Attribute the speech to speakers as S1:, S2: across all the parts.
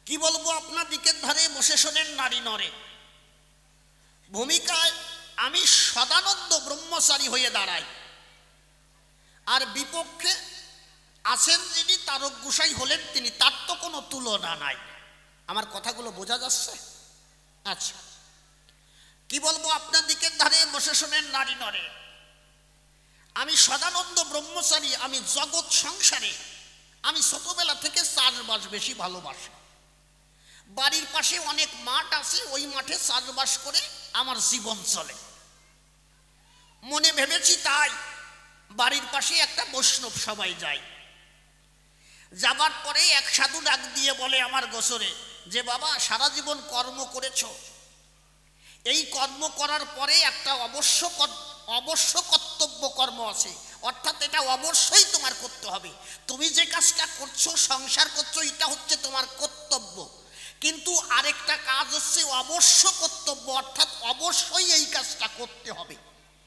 S1: কি বলবো আপনার দিকের ধারে বসে শোনেন নারী নরে ভূমিকায় আমি সদানন্দ ব্রহ্মচারী হয়ে দাঁড়াই, আর বিপক্ষে আছেন যিনি তারক গোসাই হলেন তিনি, তার তো কোনো তুলনা নাই। আমার কথাগুলো বোঝা যাচ্ছে? আচ্ছা, কি বলবো আপনার দিকের ধারে বসে শোনেন নারী নরে আমি সদানন্দ ব্রহ্মচারী, আমি জগৎ সংসারে আমি ছোটবেলা থেকে চাষবাস বেশি ভালোবাসি। বাড়ির পাশে অনেক মাঠ আছে, ওই মাঠে চাষবাস করে আমার জীবন চলে। মনে ভেবেছি তাই বাড়ির পাশে একটা বৈষ্ণব সবাই যায়। যাবার পরে এক সাধু ডাক দিয়ে বলে আমার গোসরে যে বাবা সারা জীবন কর্ম করেছ, এই কর্ম করার পরে একটা অবশ্য কর্তব্য কর্ম আছে, অর্থাৎ এটা অবশ্যই তোমার করতে হবে। তুমি যে কাজটা করছো, সংসার করছো, এটা হচ্ছে তোমার কর্তব্য, কিন্তু আরেকটা কাজ হচ্ছে অবশ্য কর্তব্য, অর্থাৎ অবশ্যই এই কাজটা করতে হবে।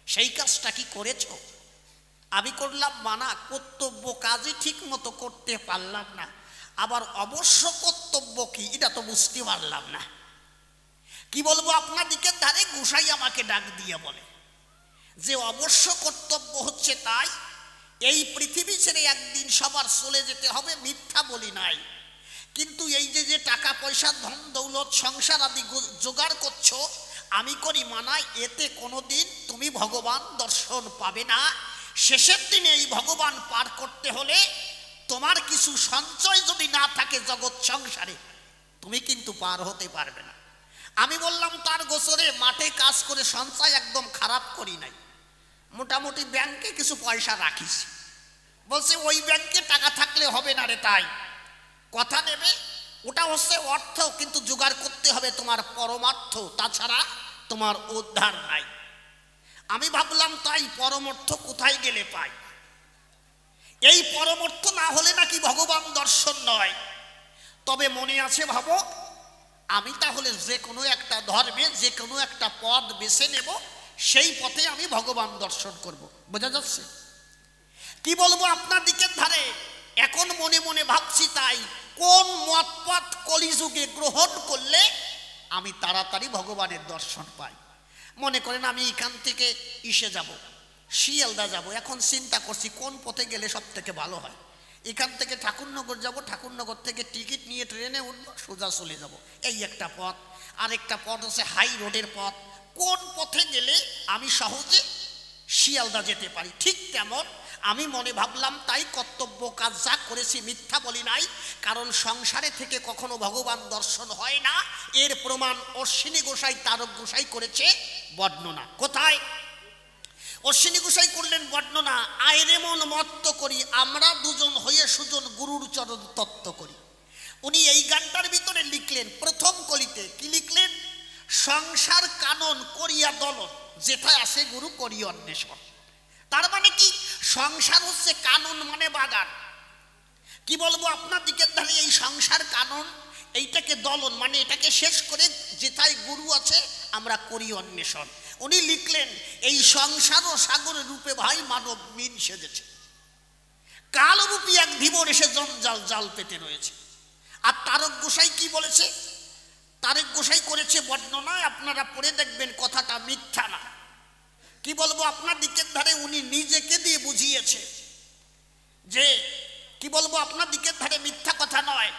S1: সেই কাজটা কি করেছো? আমি করলাম মানা, কর্তব্য কাজই ঠিক মতো করতে পারলাম না, আবার অবশ্য কর্তব্য কি এটা তো বুঝতে পারলাম না। কি বলবো আপনার দিকের ধারে গোসাই আমাকে ডাক দিয়ে বলে যে অবশ্য কর্তব্য হচ্ছে তাই, এই পৃথিবী ছেড়ে একদিন সবার চলে যেতে হবে, মিথ্যা বলি নাই, কিন্তু এই যে টাকা পয়সা ধন দৌলত সংসার আদি জোগাড় করছো, আমি করি মানায় এতে কোনোদিন তুমি ভগবান দর্শন পাবে না। শেষের দিনে এই ভগবান পার করতে হলে তোমার কিছু সঞ্চয় যদি না থাকে জগৎ সংসারে, তুমি কিন্তু পার হতে পারবে না। আমি বললাম তার গোসরে মাঠে কাজ করে সঞ্চয় একদম খারাপ করি নাই, মোটামুটি ব্যাংকে কিছু পয়সা রাখিস। বলছে ওই ব্যাংকে টাকা থাকলে হবে না রে, তাই কথা নেবে, ওটা হচ্ছে অর্থ, কিন্তু জোগাড় করতে হবে তোমার পরমার্থ, তাছাড়া তোমার উদ্ধার নাই। আমি ভাবলাম তাই পরমার্থ কোথায় গেলে পাই? এই পরমার্থ না হলে নাকি ভগবান দর্শন নয়। তবে মনে আছে ভাবো, আমি তাহলে যে কোনো একটা ধর্মে যে কোনো একটা পথ বেছে নেব, সেই পথে আমি ভগবান দর্শন করব। বোঝা যাচ্ছে? কি বলবো আপনার দিকের ধারে এখন মনে মনে ভাবছি তাই কোন মত পথ কলিযুগে গ্রহণ করলে আমি তাড়াতাড়ি ভগবানের দর্শন পাই। মনে করেন আমি এখান থেকে ইসে যাব, শিয়ালদা যাব, এখন চিন্তা করছি কোন পথে গেলে সব থেকে ভালো হয়। এখান থেকে ঠাকুরনগর যাব, ঠাকুরনগর থেকে টিকিট নিয়ে ট্রেনে উঠব, সোজা চলে যাব, এই একটা পথ। আরেকটা পথ হচ্ছে হাই রোডের পথ, কোন পথে গেলে আমি সহজে শিয়ালদা যেতে পারি। ঠিক তেমন আমি মনে ভাবলাম তাই কর্তব্য কাজ যা করেছি মিথ্যা বলি নাই, কারণ সংসারে থেকে কখনো ভগবান দর্শন হয় না। এর প্রমাণ অশ্বিনী গোসাই তারক গোসাই করেছে বর্ণনা। কোথায়? অশ্বিনী গোসাই করলেন বর্ণনা, আয়রে মন মত্ত করি আমরা দুজন হয়ে সুজন গুরুর চরণ তত্ত্ব করি। উনি এই গানটার ভিতরে লিখলেন প্রথম কলিতে, কি লিখলেন? সংসার কানন করিয়া দলন, যেথায় আসে গুরু করি অন্বেষণ। তার মানে কি? সংসার হচ্ছে কানন, মানে বাগান। কি বলবো আপনার দিকের ধারে এই সংসার কানন, এইটাকে দলন মানে এটাকে শেষ করে যেথায় গুরু আছে আমরা করি অন্বেষণ। উনি লিখলেন এই সংসার ও সাগরের রূপে ভাই মানব মিন সেজেছে, কালরূপী এক ধীবর এসে জঞ্জাল জাল পেতে রয়েছে। আর তারক গোসাই কি বলেছে? তারক গোসাই করেছে বর্ণনা, আপনারা পড়ে দেখবেন কথাটা মিথ্যা না। কি বলবো আপনার দিকের ধারে উনি নিজেকে দিয়ে বুঝিয়েছে যে কি বলবো আপনার দিকের ধারে মিথ্যা কথা নয়।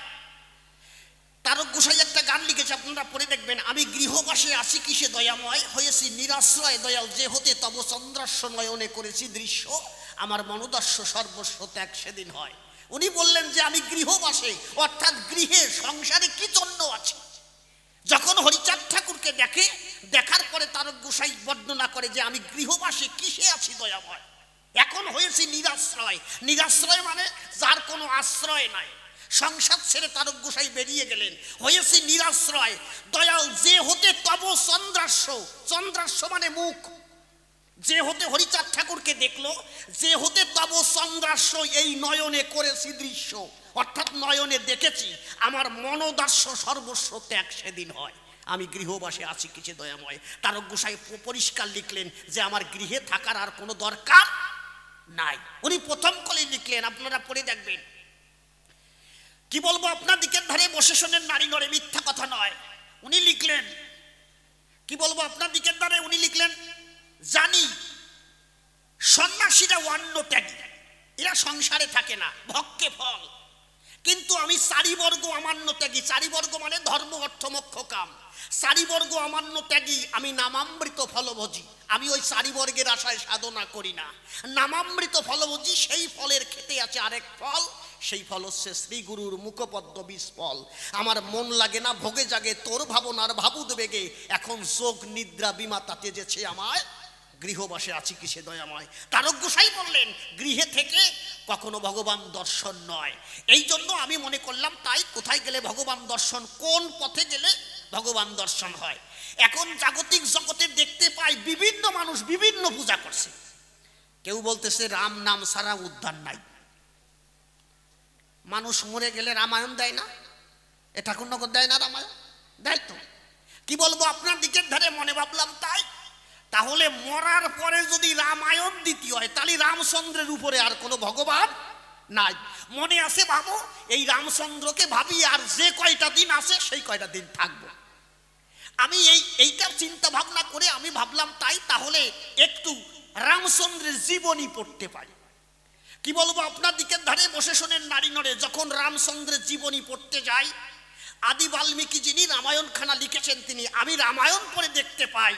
S1: তারক গোসাই একটা গান লিখেছে, আপনারা পড়ে দেখবেন। আমি গৃহবাসে আসি কিসে দয়াময়, হয়েছি নিরাশ্রয় দয়াল যে হতে তব চন্দ্রাস্য নয়নে করেছি দৃশ্য, আমার মনোদর্শ সর্বস্ব ত্যাগ সেদিন হয়। উনি বললেন যে আমি গৃহবাসে, অর্থাৎ গৃহে সংসারে কি জন্য আছি। যখন হরিচাঁদ ঠাকুরকে দেখে, দেখার পরে তারক গোসাই বর্ণনা করে যে আমি গৃহবাসে কিসে আছি দয়াময়, এখন হয়েছি নিরাশ্রয়। নিরাশ্রয় মানে যার কোনো আশ্রয় নাই। সংসার ছেড়ে তারক গোসাই বেরিয়ে গেলেন, হয়েছি নিরাশ্রয় দয়াল যে হতে তব চন্দ্রাস্য, চন্দ্রাস্য মানে মুখ, যে হতে হরিচাঁদ ঠাকুরকে দেখলো, যে হতে তব চন্দ্রাস্য এই নয়নে করেছি দৃশ্য, অর্থাৎ নয়নে দেখেছি, আমার মনোদাস্য সর্বস্ব ত্যাগ সেদিন হয়। আমি গৃহবাসে আছি কিছু দয়াময়। তারক গোসাই পরিষ্কার লিখলেন যে আমার গৃহে থাকার আর কোনো দরকার নাই। উনি প্রথম কলে লিখলেন, আপনারা পড়ে দেখবেন। কি বলবো আপনার দিকের ধারে বসে শোনেন নারী নরে, মিথ্যা কথা নয়। উনি লিখলেন, কি বলবো আপনার দিকের ধারে, উনি লিখলেন, জানি সন্ন্যাসীরা অন্য ত্যাগী, এরা সংসারে থাকে না, ভক্ষে ফল, কিন্তু আমি চারিবর্গ অমান্য ত্যাগী। চারিবর্গ মানে ধর্ম অর্থ মোক্ষ কাম। চারিবর্গ অমান্য ত্যাগী, আমি নামামৃত ফলভোজী। আমি ওই চারিবর্গের আশায় সাধনা করি না, নামামৃত ফলভোজী। সেই ফলের খেতে আছে আরেক ফল, সেই ফল হচ্ছে শ্রী গুরুর মুখপদ্ম 20 ফল। আমার মন লাগে না ভোগে জাগে তোর ভাবনার ভাবুদ বেগে, এখন যোগ নিদ্রা বিমাতা তেজেছে আমায়, গৃহবাসে আছি কিসে দয়াময়। তারক গোসাই বললেন, গৃহে থেকে কখনো ভগবান দর্শন নয়। এই জন্য আমি মনে করলাম, তাই কোথায় গেলে ভগবান দর্শন, কোন পথে গেলে ভগবান দর্শন হয়। এখন জাগতিক জগতে দেখতে পাই বিভিন্ন মানুষ বিভিন্ন পূজা করছে। কেউ বলতেছে রাম নাম ছাড়া উদ্ধার নাই। মানুষ মরে গেলে রামায়ণ দেয় না, এ ঠাকুরনগর দেয় না রামায়ণ? দেয় তো। কি বলবো আপনার দিকের ধারে মনে ভাবলাম, তাই তাহলে মরার পরে যদি রামায়ণ দিতে হয়, তাহলে রামচন্দ্রের উপরে আর কোনো ভগবান নাই। মনে আছে ভাবো, এই রামচন্দ্রকে ভাবি, আর যে কয়টা দিন আছে সেই কয়টা দিন থাকবো। আমি এইটার চিন্তা ভাবনা করে আমি ভাবলাম, তাই তাহলে একটু রামচন্দ্রের জীবনী পড়তে পারি। কি বলবো আপনার দিকের ধারে বসে শোনেন নারী নরে, যখন রামচন্দ্রের জীবনী পড়তে যাই, আদি বাল্মীকি যিনি রামায়ণ খানা লিখেছেন তিনি, আমি রামায়ণ পড়ে দেখতে পাই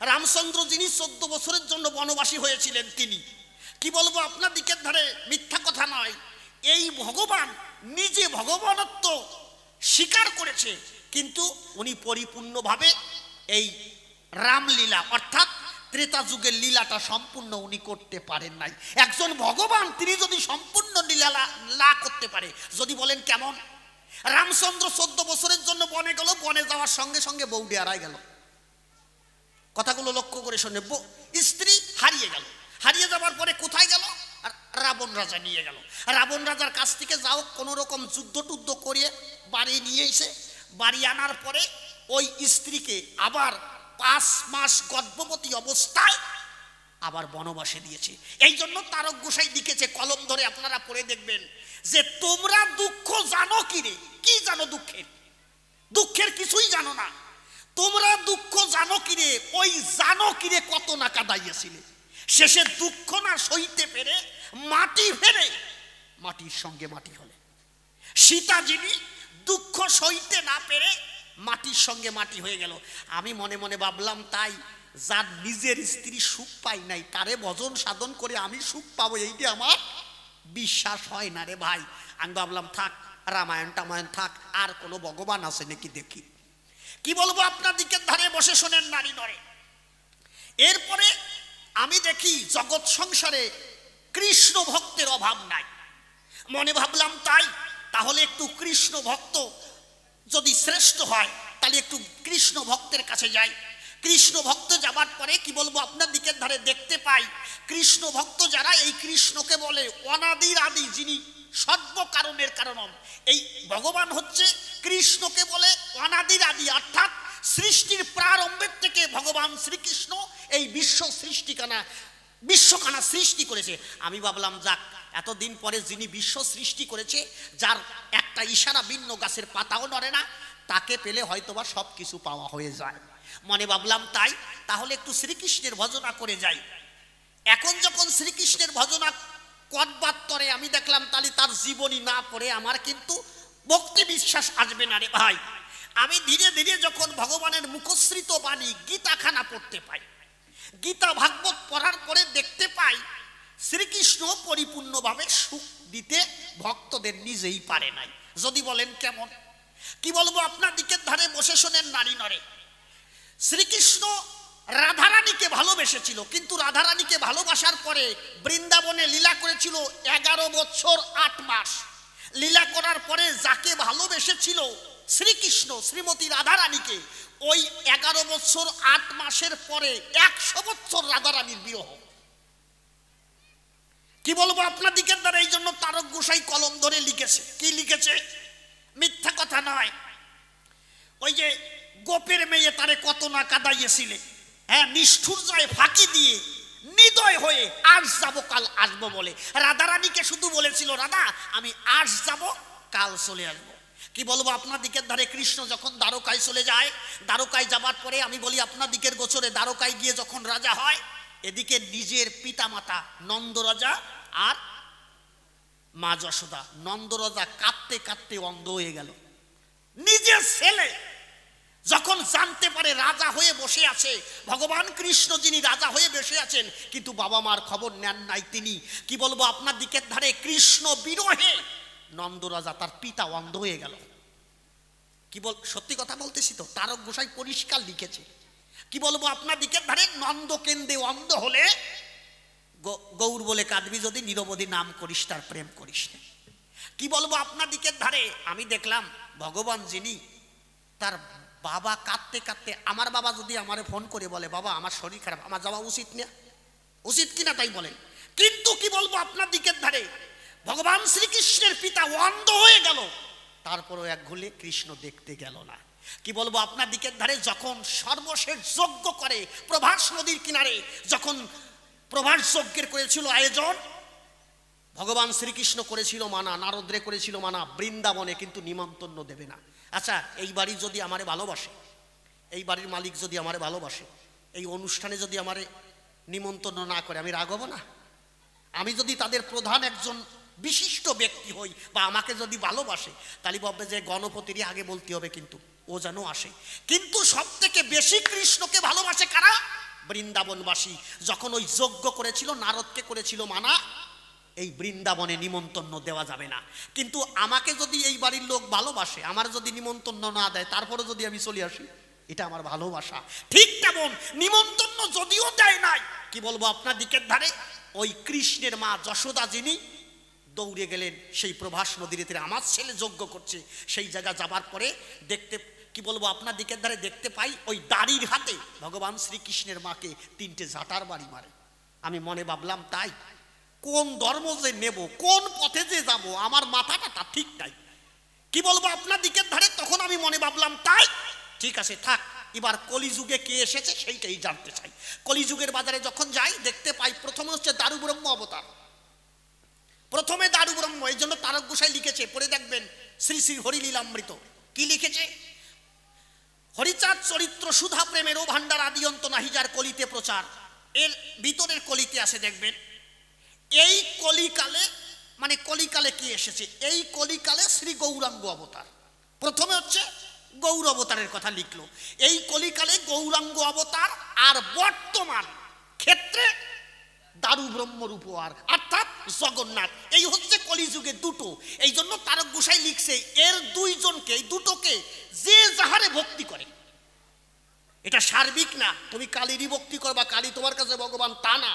S1: রামচন্দ্র যিনি 14 বছরের জন্য বনবাসী হয়েছিলেন তিনি। কি বলবো আপনার দিকের ধারে, মিথ্যা কথা নয়, এই ভগবান নিজে ভগবানত্ব স্বীকার করেছে, কিন্তু উনি পরিপূর্ণভাবে এই রামলীলা অর্থাৎ ত্রেতা যুগের লীলাটা সম্পূর্ণ উনি করতে পারেন নাই। একজন ভগবান তিনি যদি সম্পূর্ণ লীলা না করতে পারে, যদি বলেন কেমন? রামচন্দ্র 14 বছরের জন্য বনে গেল, বনে যাওয়ার সঙ্গে সঙ্গে বউডি হারায় গেল। কথাগুলো লক্ষ্য করে শোনে, স্ত্রী হারিয়ে গেল, হারিয়ে যাওয়ার পরে কোথায় গেল? রাবণ রাজা নিয়ে গেল। রাবণ রাজার কাছ থেকে যাও কোনো রকম যুদ্ধ টুদ্ধ করিয়ে বাড়ি নিয়ে এসে, বাড়ি আনার পরে ওই স্ত্রীকে আবার 5 মাস গর্ভবতী অবস্থায় আবার বনবাসে দিয়েছে। এই জন্য তারক গোসাই লিখেছে, কলম ধরে আপনারা পড়ে দেখবেন, যে তোমরা দুঃখ জানো কি রে? কি জানো দুঃখের? দুঃখের কিছুই জানো না। তোমরা দুঃখ জানো কি রে? ওই জানো কি রে কত না কাঁদাইয়েছিলে, শেষে দুঃখ না সইতে পেরে মাটি ফেরে মাটির সঙ্গে মাটি হলে। সীতা যিনি দুঃখ সইতে না পেরে মাটির সঙ্গে মাটি হয়ে গেল। আমি মনে মনে ভাবলাম, তাই যার নিজের স্ত্রী সুখ পাই নাই, তারে ভজন সাধন করে আমি সুখ পাবো, এইটা আমার বিশ্বাস হয় না রে ভাই। আমি ভাবলাম থাক, রামায়ণ টামায়ণ থাক, আর কোনো ভগবান আছে নাকি দেখি। কি বলবো আপনার দিকের ধারে বসে শোনেন নারী নরে। এরপরে আমি দেখি জগৎ সংসারে কৃষ্ণ ভক্তের অভাব নাই। মনে ভাবলাম, তাই তাহলে একটু কৃষ্ণ ভক্ত যদি শ্রেষ্ঠ হয়, তাহলে একটু কৃষ্ণ ভক্তের কাছে যাই। কৃষ্ণ ভক্ত যাবার পরে কি বলবো আপনার দিকের ধারে দেখতে পাই, কৃষ্ণ ভক্ত যারা, এই কৃষ্ণকে বলে অনাদির আদি, যিনি সর্ব কারণের কারণম। এই ভগবান হচ্ছে কৃষ্ণকে বলে অনাদির আদি, অর্থাৎ সৃষ্টির প্রারম্ভের থেকে ভগবান শ্রীকৃষ্ণ এই বিশ্বখানা সৃষ্টি করেছে। আমি ভাবলাম, যাক, এতদিন পরে যিনি বিশ্ব সৃষ্টি করেছে, যার একটা ইশারা ভিন্ন গাছের পাতাও নড়ে না, তাকে পেলে হয়তোবা সব কিছু পাওয়া হয়ে যায়। মনে ভাবলাম, তাই তাহলে একটু শ্রীকৃষ্ণের ভজনা করে যাই। এখন যখন শ্রীকৃষ্ণের ভজনা করবার তরে আমি দেখলাম, তাহলে তার জীবনী না পড়ে আমার কিন্তু ভক্তি বিশ্বাস আসবে না রে ভাই। আমি ধীরে ধীরে যখন ভগবানের মুখশ্রিত বাণী গীতাখানা পড়তে পাই, গীতা ভাগবত পড়ার পরে দেখতে পাই শ্রীকৃষ্ণ পরিপূর্ণভাবে সুখ দিতে ভক্তদের নিজেই পারে নাই। যদি বলেন কেমন? কি বলবো আপনার দিকের ধারে বসে শোনেন নারী নরে। শ্রীকৃষ্ণ রাধারানীকে ভালোবেসেছিল, কিন্তু রাধারানীকে ভালোবাসার পরে বৃন্দাবনে লীলা করেছিল 11 বছর 8 মাস। লীলা করার পরে যাকে ভালোবেসেছিল শ্রীকৃষ্ণ, শ্রীমতী রাধারানীকে, ওই 11 বছর 8 মাসের পরে 100 বছর রাধারানীর বিরহ। কি বলবো আপনার দিকের দ্বারা। এই জন্য তারক গোসাই কলম ধরে লিখেছে, কি লিখেছে? মিথ্যা কথা নয়। ওই যে গোপের মেয়ে তারে কত না কাঁদাইয়েছিলে, হ্যাঁ, নিষ্ঠুর যায় ফাঁকি দিয়ে নিদয় হয়ে আজ যাব কাল আসবো বলে। রাধারানীকে শুধু বলেছিল, রাধা আমি আজ যাব কাল চলে আসবো। কি বলবো, আপনার দিকের ধারে কৃষ্ণ যখন দ্বারকায় চলে যায়, দ্বারকায় যাবার পরে আমি বলি আপনার দিকের গোচরে দ্বারকায় গিয়ে যখন রাজা হয়, এদিকে নিজের পিতা মাতা নন্দ রাজা আর মা যশোদা, নন্দ রাজা কাঁদতে কাঁদতে অন্ধ হয়ে গেল। নিজের ছেলে যখন জানতে পারে রাজা হয়ে বসে আছে, ভগবান কৃষ্ণ যিনি রাজা হয়ে বসে আছেন, কিন্তু বাবা মার খবর নেন নাই তিনি। কি বলবো, আপনার দিকের ধারে কৃষ্ণ বিরহে নন্দ রাজা তার পিতা অন্ধ হয়ে গেল। কি বল, সত্যি কথা বলতেছি তো, তারক গোসাই পরিষ্কার লিখেছে। কি বলবো, আপনার দিকের ধারে নন্দ কেন্দ্রে অন্ধ হলে গৌর বলে কাঁদবি যদি নিরবধি নাম করিস তার প্রেম করিস না। কি বলবো, আপনার দিকের ধারে আমি দেখলাম ভগবান যিনি, তার বাবা কাঁদতে কাঁদতে, আমার বাবা যদি আমারে ফোন করে বলে বাবা আমার শরীর খারাপ, আমার যাওয়া উচিত না, উচিত কিনা তাই বলেন। কিন্তু কি বলবো, আপনার দিকের ধারে ভগবান শ্রীকৃষ্ণের পিতা অন্ধ হয়ে গেল, তারপরও এক ঘুলে কৃষ্ণ দেখতে গেল না। কি বলবো, আপনার দিকের ধারে যখন সর্বশেষ যজ্ঞ করে প্রভাস নদীর কিনারে, যখন প্রভাস যজ্ঞের করেছিল আয়োজন, ভগবান শ্রীকৃষ্ণ করেছিল মানা, নারদরে করেছিল মানা বৃন্দাবনে, কিন্তু নিমন্ত্রণ দেবে না। আচ্ছা, এই বাড়ি যদি আমারে ভালোবাসে, এই বাড়ির মালিক যদি আমারে ভালোবাসে, এই অনুষ্ঠানে যদি আমারে নিমন্ত্রণ না করে, আমি রাগ হব না? আমি যদি তাদের প্রধান একজন বিশিষ্ট ব্যক্তি হই, বা আমাকে যদি ভালোবাসে, তাহলে ভাববে যে গণপতিরই আগে বলতে হবে কিন্তু ও যেন আসে। কিন্তু সব থেকে বেশি কৃষ্ণকে ভালোবাসে কারা? বৃন্দাবনবাসী। যখন ওই যজ্ঞ করেছিল, নারদকে করেছিল মানা, এই বৃন্দাবনে নিমন্ত্রণ দেওয়া যাবে না। কিন্তু আমাকে যদি এই বাড়ির লোক ভালোবাসে, আমার যদি নিমন্ত্রণ না দেয়, তারপরে যদি আমি চলে আসি, এটা আমার ভালোবাসা। ঠিক তেমন নিমন্ত্রণ যদিও দেয় নাই, কি বলবো, আপনার দিকের ধারে ওই কৃষ্ণের মা যশোদা যিনি দৌড়ে গেলেন সেই প্রভাস নদীর তীরে, আমার ছেলে যজ্ঞ করছে। সেই জায়গা যাবার পরে দেখতে, কি বলবো, আপনার দিকের ধারে দেখতে পাই ওই দাড়ির হাতে ভগবান শ্রীকৃষ্ণের মাকে 3টে ঝাঁটার বাড়ি মারে। আমি মনে ভাবলাম তাই, কোন ধর্ম যে নেব, কোন পথে যে যাব, আমার মাথাটা তা ঠিক নাই। কি বলবো, আপনার দিকের ধারে তখন আমি মনে ভাবলাম তাই, ঠিক আছে থাক, এবার কলিযুগে কে এসেছে সেইটাই জানতে চাই। কলিযুগের বাজারে যখন যাই, দেখতে পাই প্রথমে হচ্ছে দারু ব্রহ্ম অবতার, প্রথমে দারু ব্রহ্ম। এই জন্য তারক গোসাই লিখেছে, পড়ে দেখবেন শ্রী শ্রী হরিলীলামৃত, কি লিখেছে, হরিচাঁদ চরিত্র সুধা প্রেমের ও ভান্ডার আদি অন্ত নাহি যার কলিতে প্রচার। এর ভিতরের কলিতে আসে দেখবেন, এই কলিকালে, মানে কলিকালে কি এসেছে, এই কলিকালে শ্রী গৌরাঙ্গ অবতার। প্রথমে হচ্ছে গৌর অবতারের কথা লিখলো, এই কলিকালে গৌরাঙ্গ অবতার, আর বর্তমান ক্ষেত্রে দারু ব্রহ্মর উপহার অর্থাৎ জগন্নাথ। এই হচ্ছে কলিযুগে দুটো। এই জন্য তারক গোসাই লিখছে, এর দুইজনকে, এই দুটোকে যে যাহারে ভক্তি করে, এটা সার্বিক না, তুমি কালীরই ভক্তি করবা, কালী তোমার কাছে ভগবান তা না,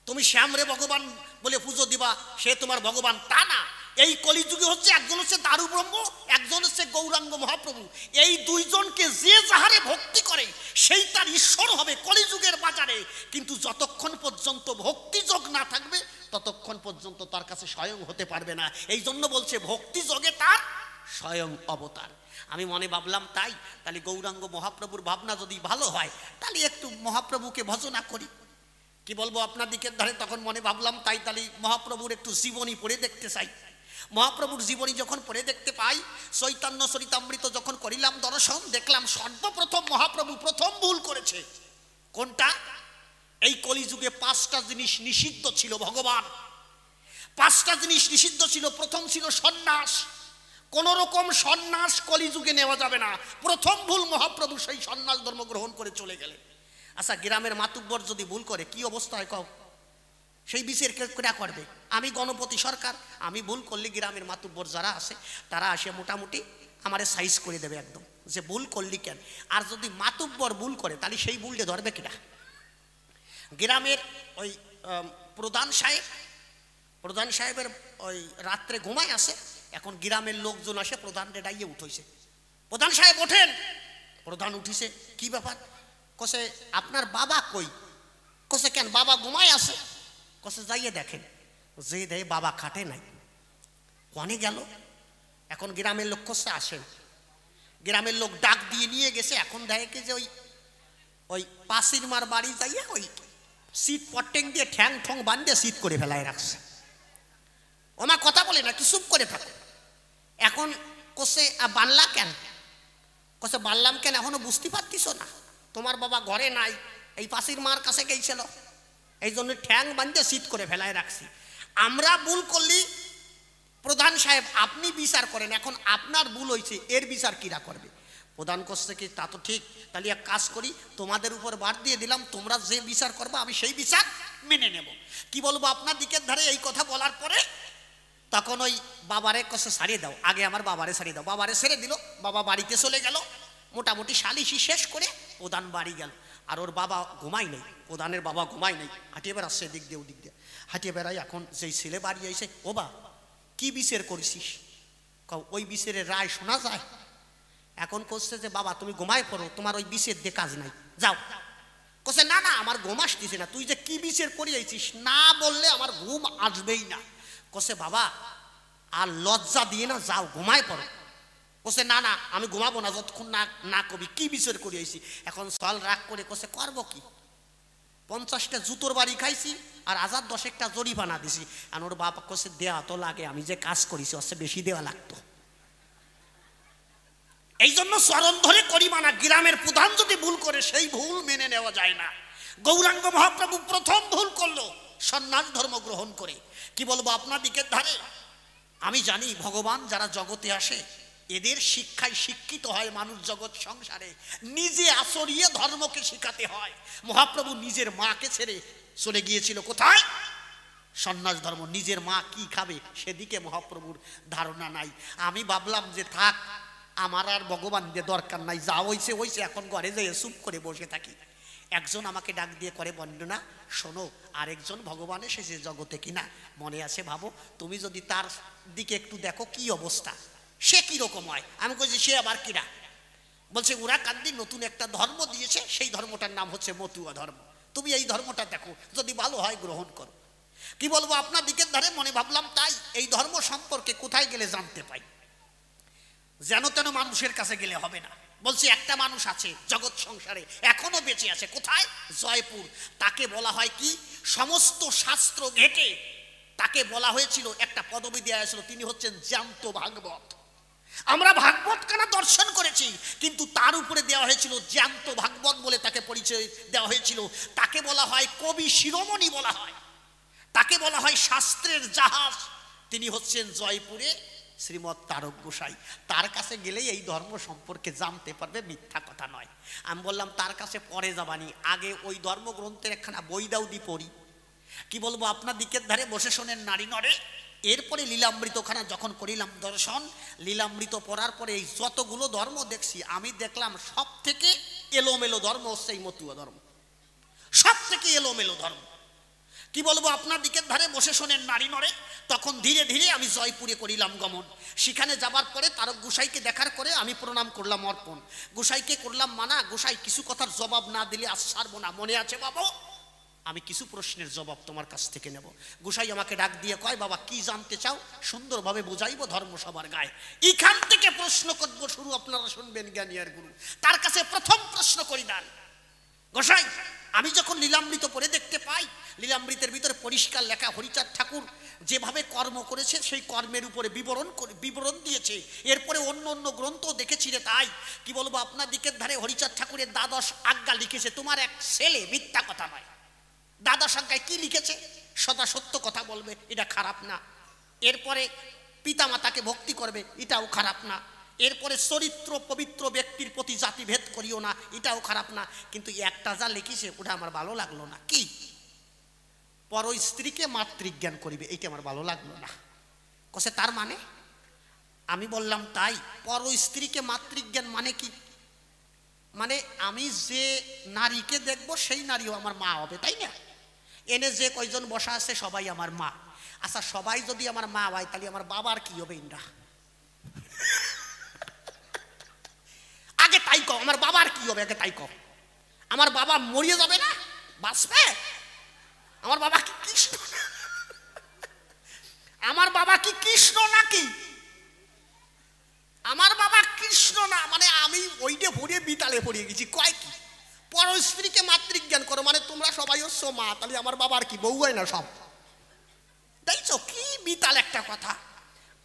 S1: তুমি শ্যামরে ভগবান বলে পুজো দিবা, সে তোমার ভগবান তা না। এই কলিযুগে হচ্ছে একজন হচ্ছে দারু ব্রহ্ম, একজন হচ্ছে গৌরাঙ্গ মহাপ্রভু। এই দুইজনকে যে যাহারে ভক্তি করে সেই তার ঈশ্বর হবে কলিযুগের বাজারে। কিন্তু যতক্ষণ পর্যন্ত ভক্তিযোগ না থাকবে, ততক্ষণ পর্যন্ত তার কাছে স্বয়ং হতে পারবে না। এই জন্য বলছে ভক্তিযোগে তার স্বয়ং অবতার। আমি মনে ভাবলাম তাই, তাহলে গৌরাঙ্গ মহাপ্রভুর ভাবনা যদি ভালো হয়, তাহলে একটু মহাপ্রভুকে ভজনা করি। কি বলবো, আপনার দিকের ধারে তখন মনে ভাবলাম তাই, তাহলে মহাপ্রভুর একটু জীবনী পড়ে দেখতে চাই। মহাপ্রভুর জীবনী যখন পড়ে দেখতে পাই, চৈতন্য চরিতামৃত যখন করিলাম দর্শন, দেখলাম সর্বপ্রথম মহাপ্রভু প্রথম ভুল করেছে। কোনটা? এই কলিযুগে 5টা জিনিস নিষিদ্ধ ছিল ভগবান, 5টা জিনিস নিষিদ্ধ ছিল। প্রথম ছিল সন্ন্যাস, কোন রকম সন্ন্যাস কলিযুগে নেওয়া যাবে না। প্রথম ভুল, মহাপ্রভু সেই সন্ন্যাস ধর্ম গ্রহণ করে চলে গেলেন। আচ্ছা, গ্রামের মাতুব্বর যদি ভুল করে কি অবস্থা হয় কও? সেই বিচার কেটা করবে? আমি গণপতি সরকার, আমি ভুল করলে গ্রামের মাতুব্বর যারা আছে তারা আসে মোটামুটি আমারে সাইজ করে দেবে একদম, যে ভুল করলি কেন। আর যদি মাতুব্বর ভুল করে, তাহলে সেই ভুলটা ধরবে কিনা? গ্রামের ওই প্রধান সাহেবের ওই রাত্রে ঘুমায় আসে, এখন গ্রামের লোকজন আসে প্রধানরে ডাইয়ে উঠেছে, প্রধান সাহেব ওঠেন। প্রধান উঠিছে, কি ব্যাপার? কসে আপনার বাবা কই? কসে কেন বাবা ঘুমায় আসে? কসে যাইয়ে দেখেন, যে দেয় বাবা খাটে নাই, কনে গেল? এখন গ্রামের লোক কসে আসেন, গ্রামের লোক ডাক দিয়ে নিয়ে গেছে। এখন দেখে যে ওই পাশির মার বাড়ি যাইয়া ওই শীত পটেং দিয়ে ঠ্যাং ঠং বান্ধে শীত করে ফেলায় রাখছে। ওমা কথা বলে না, কি চুপ করে থাকো। এখন কোসে বানলা কেন? কোসে বানলাম কেন এখনো বুঝতে পারতিস না? তোমার বাবা ঘরে নাই, এই পাশের মার কাছে গেছিল, এই জন্য ঠ্যাং বাঁধতে শীত করে ফেলায় রাখছি। আমরা ভুল করলি প্রধান সাহেব আপনি বিচার করেন, এখন আপনার ভুল হয়েছে, এর বিচার কিরা করবে? প্রধান করছে কি তা তো ঠিক, তাহলে এক কাজ করি, তোমাদের উপর বার দিয়ে দিলাম, তোমরা যে বিচার করবো আমি সেই বিচার মেনে নেব। কি বলবো আপনার দিকের ধারে এই কথা বলার পরে তখন ওই বাবারে কষে ছাড়িয়ে দাও, আগে আমার বাবারে ছাড়িয়ে দাও, বাবারে ছেড়ে দিল, বাবা বাড়িতে চলে গেল। মোটামুটি সালিশি শেষ করে প্রধান বাড়ি গেল, আর ওর বাবা ঘুমাই নেই, প্রধানের বাবা ঘুমাই নেই, হাঁটিয়ে বেড়াচ্ছে এদিক দিয়ে ওদিক দিয়ে হাঁটিয়ে বেড়াই। এখন যেই ছেলে বাড়ি আইছে, ও বা কি বিচার করেছিস? ওই বিচারের রায় শোনা যায়। এখন করছে যে বাবা তুমি ঘুমাই পড়ো, তোমার ওই বিচার দিয়ে কাজ নাই, যাও। কছে না না আমার ঘুম আসতেছে না, তুই যে কি বিচার করিয়েছিস না বললে আমার ঘুম আসবেই না। কছে বাবা আর লজ্জা দিয়ে না, যাও ঘুমাই পড়ো। কছে না না আমি ঘুমাবো না যতক্ষণ না না কবি কি বিচার করিয়েছি। এখন সল রাগ করে কছে করবো কি, 50টা জুতোর বাড়ি খাইছি আর 1010টা জরিমানা দিছি। আর ওর বাবা কছে দেওয়া তো লাগে, আমি যে কাজ করেছি ওর বেশি দেওয়া লাগতো, এই জন্য চরণ ধরে করি মানা। গ্রামের প্রধান যদি ভুল করে সেই ভুল মেনে নেওয়া যায় না। গৌরাঙ্গ মহাপ্রভু প্রথম ভুল করলো সন্ন্যাস ধর্ম গ্রহণ করে। কি বলবো আপনার দিকের ধারে, আমি জানি ভগবান যারা জগতে আসে এদের শিক্ষায় শিক্ষিত হয় মানুষ জগৎ সংসারে, নিজে আচরিয়ে ধর্মকে শিখাতে হয়। মহাপ্রভু নিজের মাকে ছেড়ে চলে গিয়েছিল কোথায়? সন্ন্যাস ধর্ম। নিজের মা কি খাবে সেদিকে মহাপ্রভুর ধারণা নাই। আমি ভাবলাম যে থাক আমার আর ভগবান দিয়ে দরকার নাই, যা হইছে হইছে, এখন ঘরে যেয়ে চুপ করে বসে থাকি। একজন আমাকে ডাক দিয়ে করে বর্ণনা, শোনো আরেকজন ভগবান এসেছে জগতে কিনা মনে আছে, ভাবো তুমি যদি তার দিকে একটু দেখো কি অবস্থা, সে কিরকম হয়। আমি বলছি সে আবার কিরা? বলছে ওরা কান্দি নতুন একটা ধর্ম দিয়েছে, সেই ধর্মটার নাম হচ্ছে মতুয়া ধর্ম, তুমি এই ধর্মটা দেখো, যদি ভালো হয় গ্রহণ করো। কি বলবো আপনার দিকের ধারে মনে ভাবলাম তাই এই ধর্ম সম্পর্কে কোথায় গেলে জানতে পাই, যেন তেন মানুষের কাছে গেলে হবে না। বলছি একটা মানুষ আছে জগৎ সংসারে এখনো বেঁচে আছে, কোথায়? জয়পুর। তাকে বলা হয় কি, সমস্ত শাস্ত্র ঘেটে তাকে বলা হয়েছিল, একটা পদবি দেওয়া হয়েছিল, তিনি হচ্ছেন জ্যান্ত ভাগবত। আমরা ভাগবত কানা দর্শন করেছি, কিন্তু তার উপরে দেওয়া হয়েছিল জ্যান্ত ভাগবত বলে তাকে পরিচয় দেওয়া হয়েছিল। তাকে বলা হয় কবি শিরোমণি বলা হয়, তাকে বলা হয় শাস্ত্রের জাহাজ। তিনি হচ্ছেন জয়পুরে শ্রীমৎ তারক গোসাই। তার কাছে গেলেই এই ধর্ম সম্পর্কে জানতে পারবে, মিথ্যা কথা নয়। আমি বললাম তার কাছে পরে যাবানি, আগে ওই ধর্মগ্রন্থের একখানা বই দাও দি পড়ি। কি বলবো আপনার দিকের ধারে বসে শোনেন নারী নরে। এরপরে লীলামৃতখানা যখন করিলাম দর্শন, লীলামৃত পড়ার পরে এই যতগুলো ধর্ম দেখছি, আমি দেখলাম সব থেকে এলোমেলো ধর্ম হচ্ছে এই মতুয়া ধর্ম, সব থেকে এলোমেলো ধর্ম। কি বলবো আপনার দিকের ধারে বসে শোনেন নারী নরে। তখন ধীরে ধীরে আমি জয়পুরে করিলাম গমন। সেখানে যাবার পরে তারক গোসাইকে দেখার পরে আমি প্রণাম করলাম অর্পণ। গোসাইকে করলাম মানা, গোসাই কিছু কথার জবাব না দিলে আজ ছাড়বো না, মনে আছে বাবু? আমি কিছু প্রশ্নের জবাব তোমার কাছ থেকে নেব। গোসাই আমাকে ডাক দিয়ে কয়, বাবা কি জানতে চাও? সুন্দরভাবে বুঝাইবো ধর্ম সবার গায়ে। এইখান থেকে প্রশ্ন করবো শুরু, আপনারা শুনবেন জ্ঞানী আর গুরু। তার কাছে প্রথম প্রশ্ন করি দেন, গোসাই আমি যখন লীলামৃত পড়ে দেখতে পাই, লীলামৃতের ভিতরে পরিষ্কার লেখা হরিচাঁদ ঠাকুর যেভাবে কর্ম করেছে সেই কর্মের উপরে বিবরণ দিয়েছে। এরপরে অন্য অন্য গ্রন্থ দেখেছি রে, তাই কি বলবো আপনার দিকের ধারে হরিচাঁদ ঠাকুরের দ্বাদশ আজ্ঞা লিখেছে, তোমার এক ছেলে, মিথ্যা কথা নয়। দ্বাদশ আজ্ঞায় কি লিখেছে? সদা সত্য কথা বলবে, এটা খারাপ না। এরপরে পিতামাতাকে ভক্তি করবে, এটাও খারাপ না। এরপরে চরিত্র পবিত্র ব্যক্তির প্রতি জাতিভেদ করিও না, এটাও খারাপ না। কিন্তু একটা যা লিখেছে ওটা আমার ভালো লাগলো না। কি? পর স্ত্রীকে মাতৃজ্ঞান করিবে, এইটা আমার ভালো লাগলো না। কসে তার মানে? আমি বললাম তাই। পর স্ত্রীকে মাতৃজ্ঞান মানে কি? মানে আমি যে নারীকে দেখবো সেই নারীও আমার মা হবে, তাই না? এনে যে কয়জন বসা আছে সবাই আমার মা। আচ্ছা সবাই যদি আমার মা হয় তাহলে আমার বাবার কি হবে? ইন্দ্রা আগে তাই কও, আমার বাবার কি হবে আগে তাই কও। আমার বাবা মরিয়ে যাবে না, বাঁচবে? আমার বাবা কি কৃষ্ণ? আমার বাবা কি কৃষ্ণ নাকি? আমার বাবা কৃষ্ণ না, মানে আমি ওইটা ভরে বিতালে পড়িয়ে গেছি। কয় কি? পর স্ত্রীকে মাতৃজ্ঞান করো, মানে তোমরা সবাই হচ্ছ মা, তাহলে আমার বাবার কি বউ হয় না সব? তাইছো কি বিতাল একটা কথা।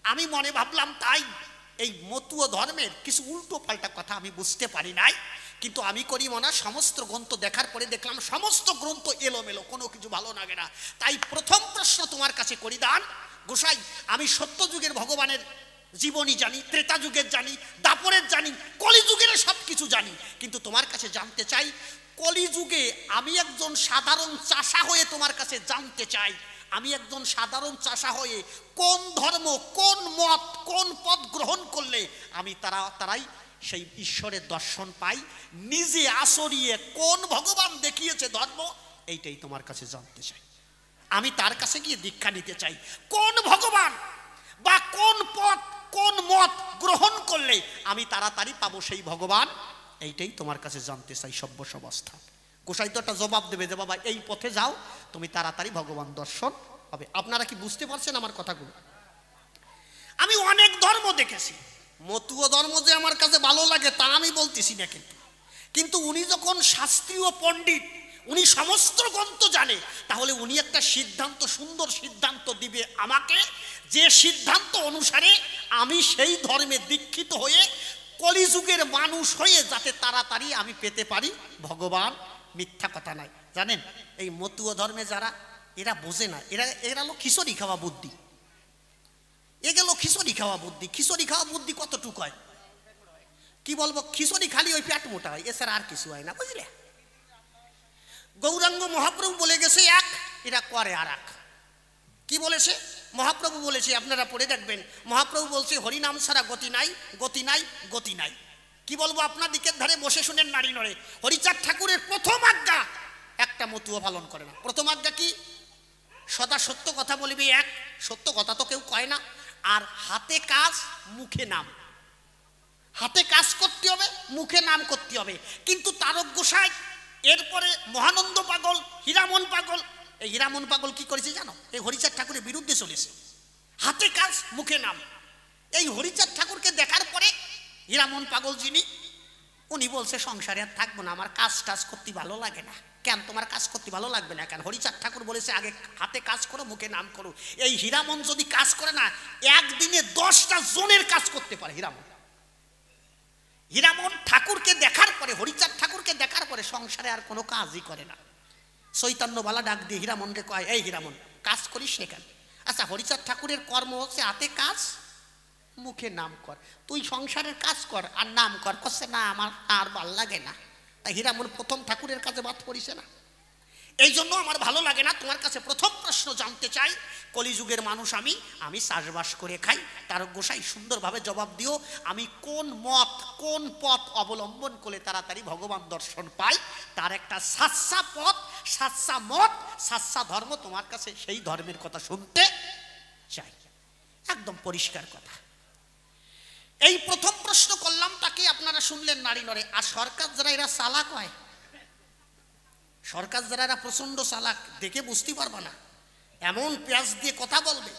S1: আমি মনে ভাবলাম তাই এই মতুয় ধর্মের কিছু উল্টো পাল্টা কথা আমি বুঝতে পারি নাই, কিন্তু আমি করি মনে সমস্ত গ্রন্থ দেখার পরে দেখলাম সমস্ত গ্রন্থ এলোমেলো, কোনো কিছু ভালো লাগে না। তাই প্রথম প্রশ্ন তোমার কাছে করি দান গোসাই, আমি সত্যযুগের ভগবানের জীবনী জানি, ত্রেতা যুগের জানি, দাপরের জানি, কলিযুগের সব কিছু জানি, কিন্তু তোমার কাছে জানতে চাই কলিযুগে আমি একজন সাধারণ চাষা হয়ে তোমার কাছে জানতে চাই, আমি একজন সাধারণ চাষা হয়ে কোন ধর্ম, কোন মত, কোন পথ গ্রহণ করলে আমি তারাই সেই ঈশ্বরের দর্শন পাই, নিজে আচরিয়ে কোন ভগবান দেখিয়েছে ধর্ম, এইটাই তোমার কাছে জানতে চাই। আমি তার কাছে গিয়ে দীক্ষা নিতে চাই, কোন ভগবান বা কোন পথ, কোন মত গ্রহণ করলে আমি তাড়াতাড়ি পাবো সেই ভগবান, এইটাই তোমার কাছে জানতে চাই সর্বস্ব অবস্থা। গোসাই তো একটা জবাব দেবে যে বাবা এই পথে যাও, তুমি তাড়াতাড়ি ভগবান দর্শন হবে। আপনারা কি বুঝতে পারছেন আমার কথাগুলো? আমি অনেক ধর্ম দেখেছি, মতুয় ধর্ম যে আমার কাছে ভালো লাগে তা আমি বলতেছি না, কিন্তু উনি যখন শাস্ত্রীয় পণ্ডিত, উনি সমস্ত গ্রন্থ জানে, তাহলে উনি একটা সিদ্ধান্ত, সুন্দর সিদ্ধান্ত দিবে আমাকে, যে সিদ্ধান্ত অনুসারে আমি সেই ধর্মে দীক্ষিত হয়ে কলিযুগের মানুষ হয়ে যাতে তাড়াতাড়ি আমি পেতে পারি ভগবান। মিথ্যা কথা নাই। জানেন এই মতুয় ধর্মে যারা, এরা বোঝে না, এরা হলো খিচুড়ি খাওয়া বুদ্ধি, এ গেল খিচুড়ি খাওয়া বুদ্ধি। খিচুড়ি খাওয়া বুদ্ধি কতটুকু হয় কি বলবো, খিচুড়ি খালি ওই পেট মোটা হয়, এছাড়া আর কিছু হয় না, বুঝলে? গৌরাঙ্গ মহাপ্রভু বলে গেছে এক, এরা করে আর এক। কি বলেছে মহাপ্রভু? বলেছে আপনারা পড়ে দেখবেন, মহাপ্রভু বলছে হরিনাম ছাড়া গতি নাই, গতি নাই, গতি নাই। কি বলবো, আপনার দিকের ধারে বসে শুনেন নারী নড়ে। হরিচাঁদ ঠাকুরের প্রথম আজ্ঞা একটা মতুয়া পালন করে না। প্রথম আজ্ঞা কি? সদা সত্য কথা বলবি, এক, সত্য কথা তো কেউ কয় না, আর হাতে কাজ মুখে নাম। হাতে কাজ করতে হবে, মুখে নাম করতে হবে। কিন্তু তারক গোসাই, এরপরে মহানন্দ পাগল, হীরামন পাগল, এই হীরামন পাগল কি করেছে জানো? এই হরিচাঁদ ঠাকুরের বিরুদ্ধে চলেছে, হাতে কাজ মুখে নাম। এই হরিচাঁদ ঠাকুরকে দেখার পরে হীরামন পাগল যিনি, উনি বলছে সংসারে আর থাকবো না, আমার কাজ টাজ করতে ভালো লাগে না। কেন তোমার কাজ করতে ভালো লাগবে না কেন? হরিচাঁদ ঠাকুর বলেছে আগে হাতে কাজ করো, মুখে নাম করো। এই হীরামন যদি কাজ করে না, একদিনে 10টা জনের কাজ করতে পারে হীরামন। হীরামন ঠাকুরকে দেখার পরে, হরিচাঁদ ঠাকুরকে দেখার পরে সংসারে আর কোনো কাজই করে না। চৈতন্যবালা ডাক দিয়ে হীরামনকে কয়, এই হীরামন কাজ করিস না কেন? আচ্ছা হরিচাঁদ ঠাকুরের কর্ম হচ্ছে হাতে কাজ মুখে নাম কর, তুই সংসারের কাজ কর আর নাম কর। করছে না, আমার আর ভাল লাগে না। তাই হীরামন প্রথম ঠাকুরের কাছে বাদ পড়িছে না, এই জন্য আমার ভালো লাগে না। তোমার কাছে প্রথম প্রশ্ন জানতে চাই, কলিযুগের মানুষ আমি চাষবাস করে খাই, তারক গোসাই সুন্দরভাবে জবাব দিও, আমি কোন মত, কোন পথ অবলম্বন করলে তাড়াতাড়ি ভগবান দর্শন পাই, তার একটা সাচ্চা পথ, সাচ্চা মত, সাচ্চা ধর্ম তোমার কাছে, সেই ধর্মের কথা শুনতে চাই। একদম পরিষ্কার কথা। এই প্রথম প্রশ্ন করলাম, তাকে আপনারা শুনলেন নারী নরে। আর সরকার যারা, এরা চালাক হয়, সরকার যারা এরা প্রচন্ড চালাক, দেখে বুঝতে পারবা না, এমন পেঁয়াজ দিয়ে কথা বলবে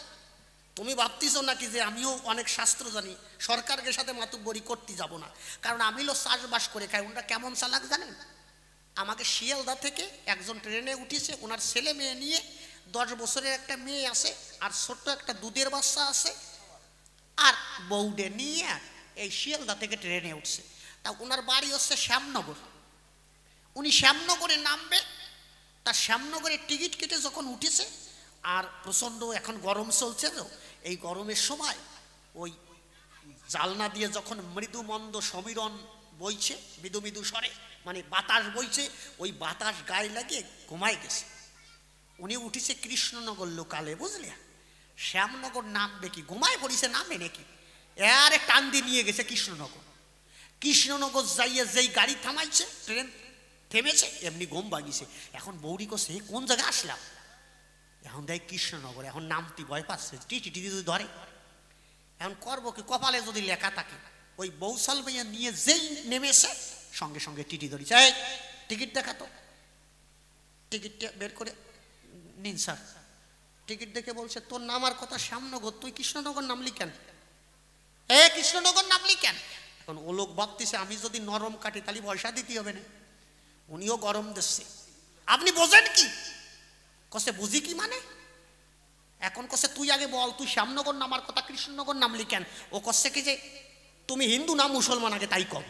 S1: তুমি ভাবতেছো নাকি যে আমিও অনেক শাস্ত্র জানি, সরকারের সাথে মাতুব্বরি করতে যাব না, কারণ আমি হলো চাষবাস করে খাই। ওনারা কেমন চালাক জানেন? আমাকে শিয়ালদা থেকে একজন ট্রেনে উঠেছে, ওনার ছেলে মেয়ে নিয়ে, 10 বছরের একটা মেয়ে আছে, আর ছোট্ট একটা দুধের বাচ্চা আছে, আর বউডে নিয়ে এই শিয়ালদা থেকে ট্রেনে উঠছে। তা ওনার বাড়ি হচ্ছে শ্যামনগর। উনি শ্যামনগরে নামবে, তার শ্যামনগরের টিকিট কেটে যখন উঠেছে, আর প্রচণ্ড এখন গরম চলছে, তো এই গরমের সময় ওই জালনা দিয়ে যখন মৃদু মন্দ সমীরণ বইছে, মৃদু মৃদু স্বরে, মানে বাতাস বইছে, ওই বাতাস গায়ে লাগিয়ে ঘুমায় গেছে। উনি উঠেছে কৃষ্ণনগর লোকালে, বুঝলে? শ্যামনগর নামবে কি, ঘুমায় পড়িছে, নামে নাকি, আরে টান দিয়ে নিয়ে গেছে কৃষ্ণনগর। কৃষ্ণনগর যাইয়ে যেই গাড়ি থামাইছে, ট্রেন থেমেছে, এমনি ঘুম ভাঙিছে। এখন বৌরি করছে কোন জায়গায় আসলাম, এখন দেয় কৃষ্ণনগর। এখন নামতে ভয় পাচ্ছে, টিটি যদি ধরে, এখন করবো কি? কপালে যদি লেখা থাকে, ওই বৌসাল ভাইয়া নিয়ে যেই নেমেছে, সঙ্গে সঙ্গে টিটি ধরেছে, এই টিকিট দেখাতো। টিকিটটা বের করে নিন স্যার। টিকিট দেখে বলছে, তোর নামার কথা শ্যামনগর, তুই কৃষ্ণনগর নামলি কেন? কৃষ্ণনগর নামলি কেন? এখন ও লোক ভাবতেছে আমি যদি নরম কাটি তাহলে পয়সা দিতে হবে না, উনিও গরম দিচ্ছে। আপনি বোঝেন কি? কসে বুঝি কি মানে? এখন কচ্ছে তুই আগে বল, তুই শ্যামনগর নামার কথা কৃষ্ণনগর নামলি কেন? ও কচ্ছে কি যে তুমি হিন্দু না মুসলমান আগে তাই কও।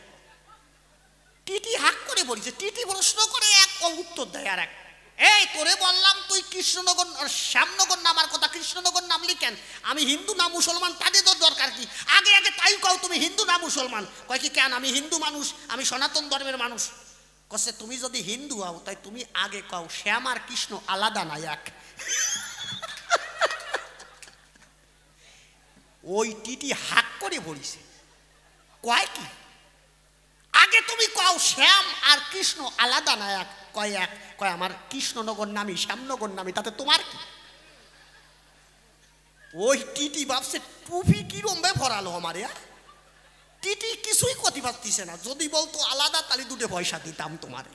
S1: টিটি হাক করে বলিছে, টিটি প্রশ্ন করে এক উত্তর দেয় আর এক। এই তোরে বললাম তুই কৃষ্ণনগর শ্যামনগর নামার কথা, কৃষ্ণনগর নামলি কেন? আমি হিন্দু না মুসলমান তাদের তো দরকার কি, আগে আগে তাই কও তুমি হিন্দু না মুসলমান। কয় কি কেন, আমি হিন্দু মানুষ, আমি সনাতন ধর্মের মানুষ। কচ্ছে তুমি যদি হিন্দু হও তাই তুমি আগে কও শ্যাম আর কৃষ্ণ আলাদা না এক। ওই টিটি হাক করে বলিছে, কয় কি আগে তুমি কও শ্যাম আর কৃষ্ণ আলাদা না এক। কয় এক, কয় আমার কৃষ্ণনগর নামি শ্যামনগর নামি, তাতে তোমার কি? ওই টিটি ভাবছে টুপি কিরম বে ভরালো আমার। টিটি কিছুই করতে পারতিছে না, যদি বলতো আলাদা তাহলে দুটো পয়সা দিতাম তোমার।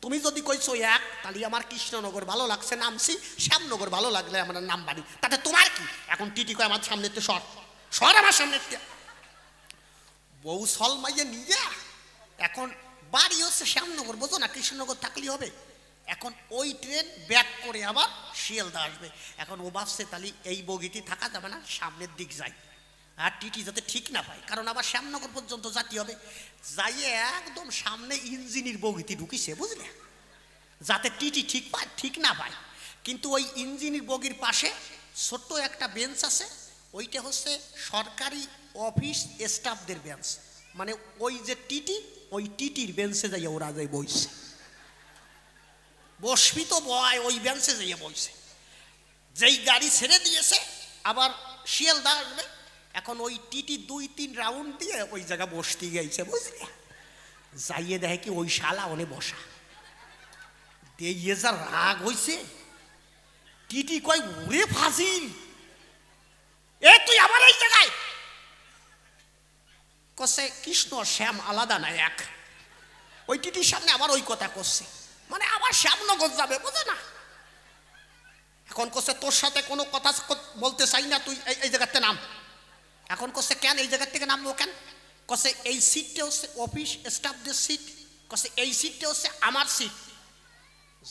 S1: তুমি যদি কইছো এক তাহলে আমার কৃষ্ণনগর ভালো লাগছে নামছি, শ্যামনগর ভালো লাগলে আমার নাম বাড়ি, তাতে তোমার কি? এখন টিটি কয় আমার সামনে সর সর, আমার সামনে। বউ সলমাইয়ে নিয়ে এখন বাড়ি হচ্ছে শ্যামনগর, বোঝো না, কৃষ্ণনগর থাকলেই হবে। এখন ওই ট্রেন ব্যাক করে আবার শিয়ালদা আসবে। এখন ও ভাবছে তাহলে এই বগিটি থাকা যাবে না, সামনের দিক যাই, আর টিটি যাতে ঠিক না পায়, কারণ আবার শ্যামনগর পর্যন্ত যাতে হবে। যাইয়ে একদম সামনে ইঞ্জিনের বগিটি ঢুকিছে, বুঝলে, যাতে টিটি ঠিক পায়, ঠিক না পায়। কিন্তু ওই ইঞ্জিনের বগির পাশে ছোট্ট একটা বেঞ্চ আছে, ওইটা হচ্ছে সরকারি অফিস স্টাফদের বেঞ্চ। মানে ওই যে টিটি, ওই টিটির বেঞ্চে যাইয়া ওরা যাই বইছে, বসবি তো বয়, ওই বেঞ্চে যাইয়া বইছে। যেই গাড়ি ছেড়ে দিয়েছে আবার শিয়ালদা আসবে, এখন ওই টিটি 2-3 রাউন্ড দিয়ে ওই জায়গা বসতে গেছে, বুঝলি। যাইয়ে দেখে কি ওই শালা ওনে বসা, দিয়ে যা রাগ হইছে। টিটি কয় ওরে ফাজিল, এ তুই আবার এই জায়গায়। কচ্ছে কৃষ্ণ শ্যাম আলাদা না এক। ওই টিটির সামনে আবার ওই কথা করছে, মানে আবার শ্যামনগর যাবে, বোঝে না। এখন কচ্ছে তোর সাথে কোনো কথা বলতে চাই না, তুই এই জায়গাতে নাম। এখন কচ্ছে কেন এই জায়গার থেকে নামবো কেন? কচ্ছে এই সিটটা হচ্ছে অফিস স্টাফদের সিট, কচ্ছে এই সিটটা হচ্ছে আমার সিট।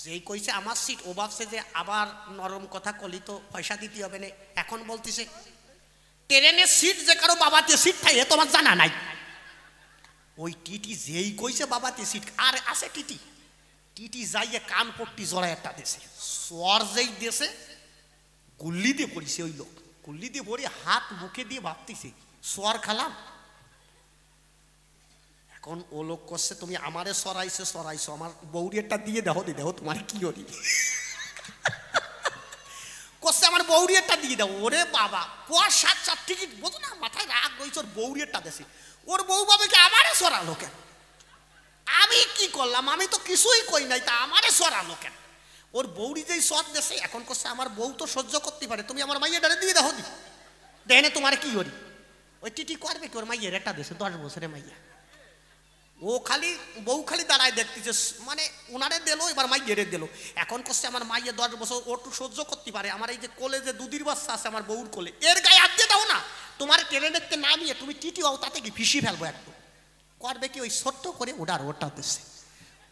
S1: যেই কইছে আমার সিট, ও ভাবছে যে আবার নরম কথা কলি তো পয়সা দিতে হবে না। এখন বলতেছে ট্রেনের সিট যে কারো বাবাতে সিট থাকে তোমার জানা নাই। ওই টিটি যেই কইছে বাবাতে সিট আর আছে, টিটি টিটি যাইয়ে কান পট্টি জড়ায় একটা দেশে সর, যেই দেশে গুল্লি দিয়ে পড়িছে ওই লোক, গুল্লি দিয়ে পড়ে হাত মুখে দিয়ে ভাবতেছে সর খালাম। এখন ও লোক করছে তুমি আমারে সরাইছো, আমার বৌরি একটা দিয়ে দেখো দেখো তোমার কি করি। করছে আমার বৌরি একটা দিয়ে দাও। ওরে বাবা, 5-7 টিকিট, বোঝো না, মাথায় রাগ রয়েছে। ওর বৌরি একটা দেশে, ওর বউ বাবা কি আমারে সরালো কেন? আমি কি করলাম, আমি তো কিছুই কই নাই, তা আমারে সরালো কেন? ওর বৌরি যেই সর দেশে, এখন করছে আমার বউ তো সহ্য করতে পারে, তুমি আমার মাইয়া ডারে দিয়ে দেখো দি দেখে তোমার কি করি। ওই টিটি করবে কি, ওর মাইয়ের একটা দেশে 10 বছরের মাইয়া, ও খালি বউ খালি দাঁড়ায় দেখতেছে, মানে ওনারে দিল এবার মাইয়েরে দিল। এখন করছে আমার মাইয়ে 10 বছর, ও একটু সহ্য করতে পারে, আমার এই যে কোলে যে দুধের বাচ্চা আছে আমার বউর কোলে, এর গায়ে হাত দিয়ে দাও না, তোমার ট্রেনে দেখতে নামিয়ে তুমি টিটি হও, তাতে কি ফিসি ফেলবো একটু। করবে কি, ওই ছোট্ট করে ওটা দিচ্ছে।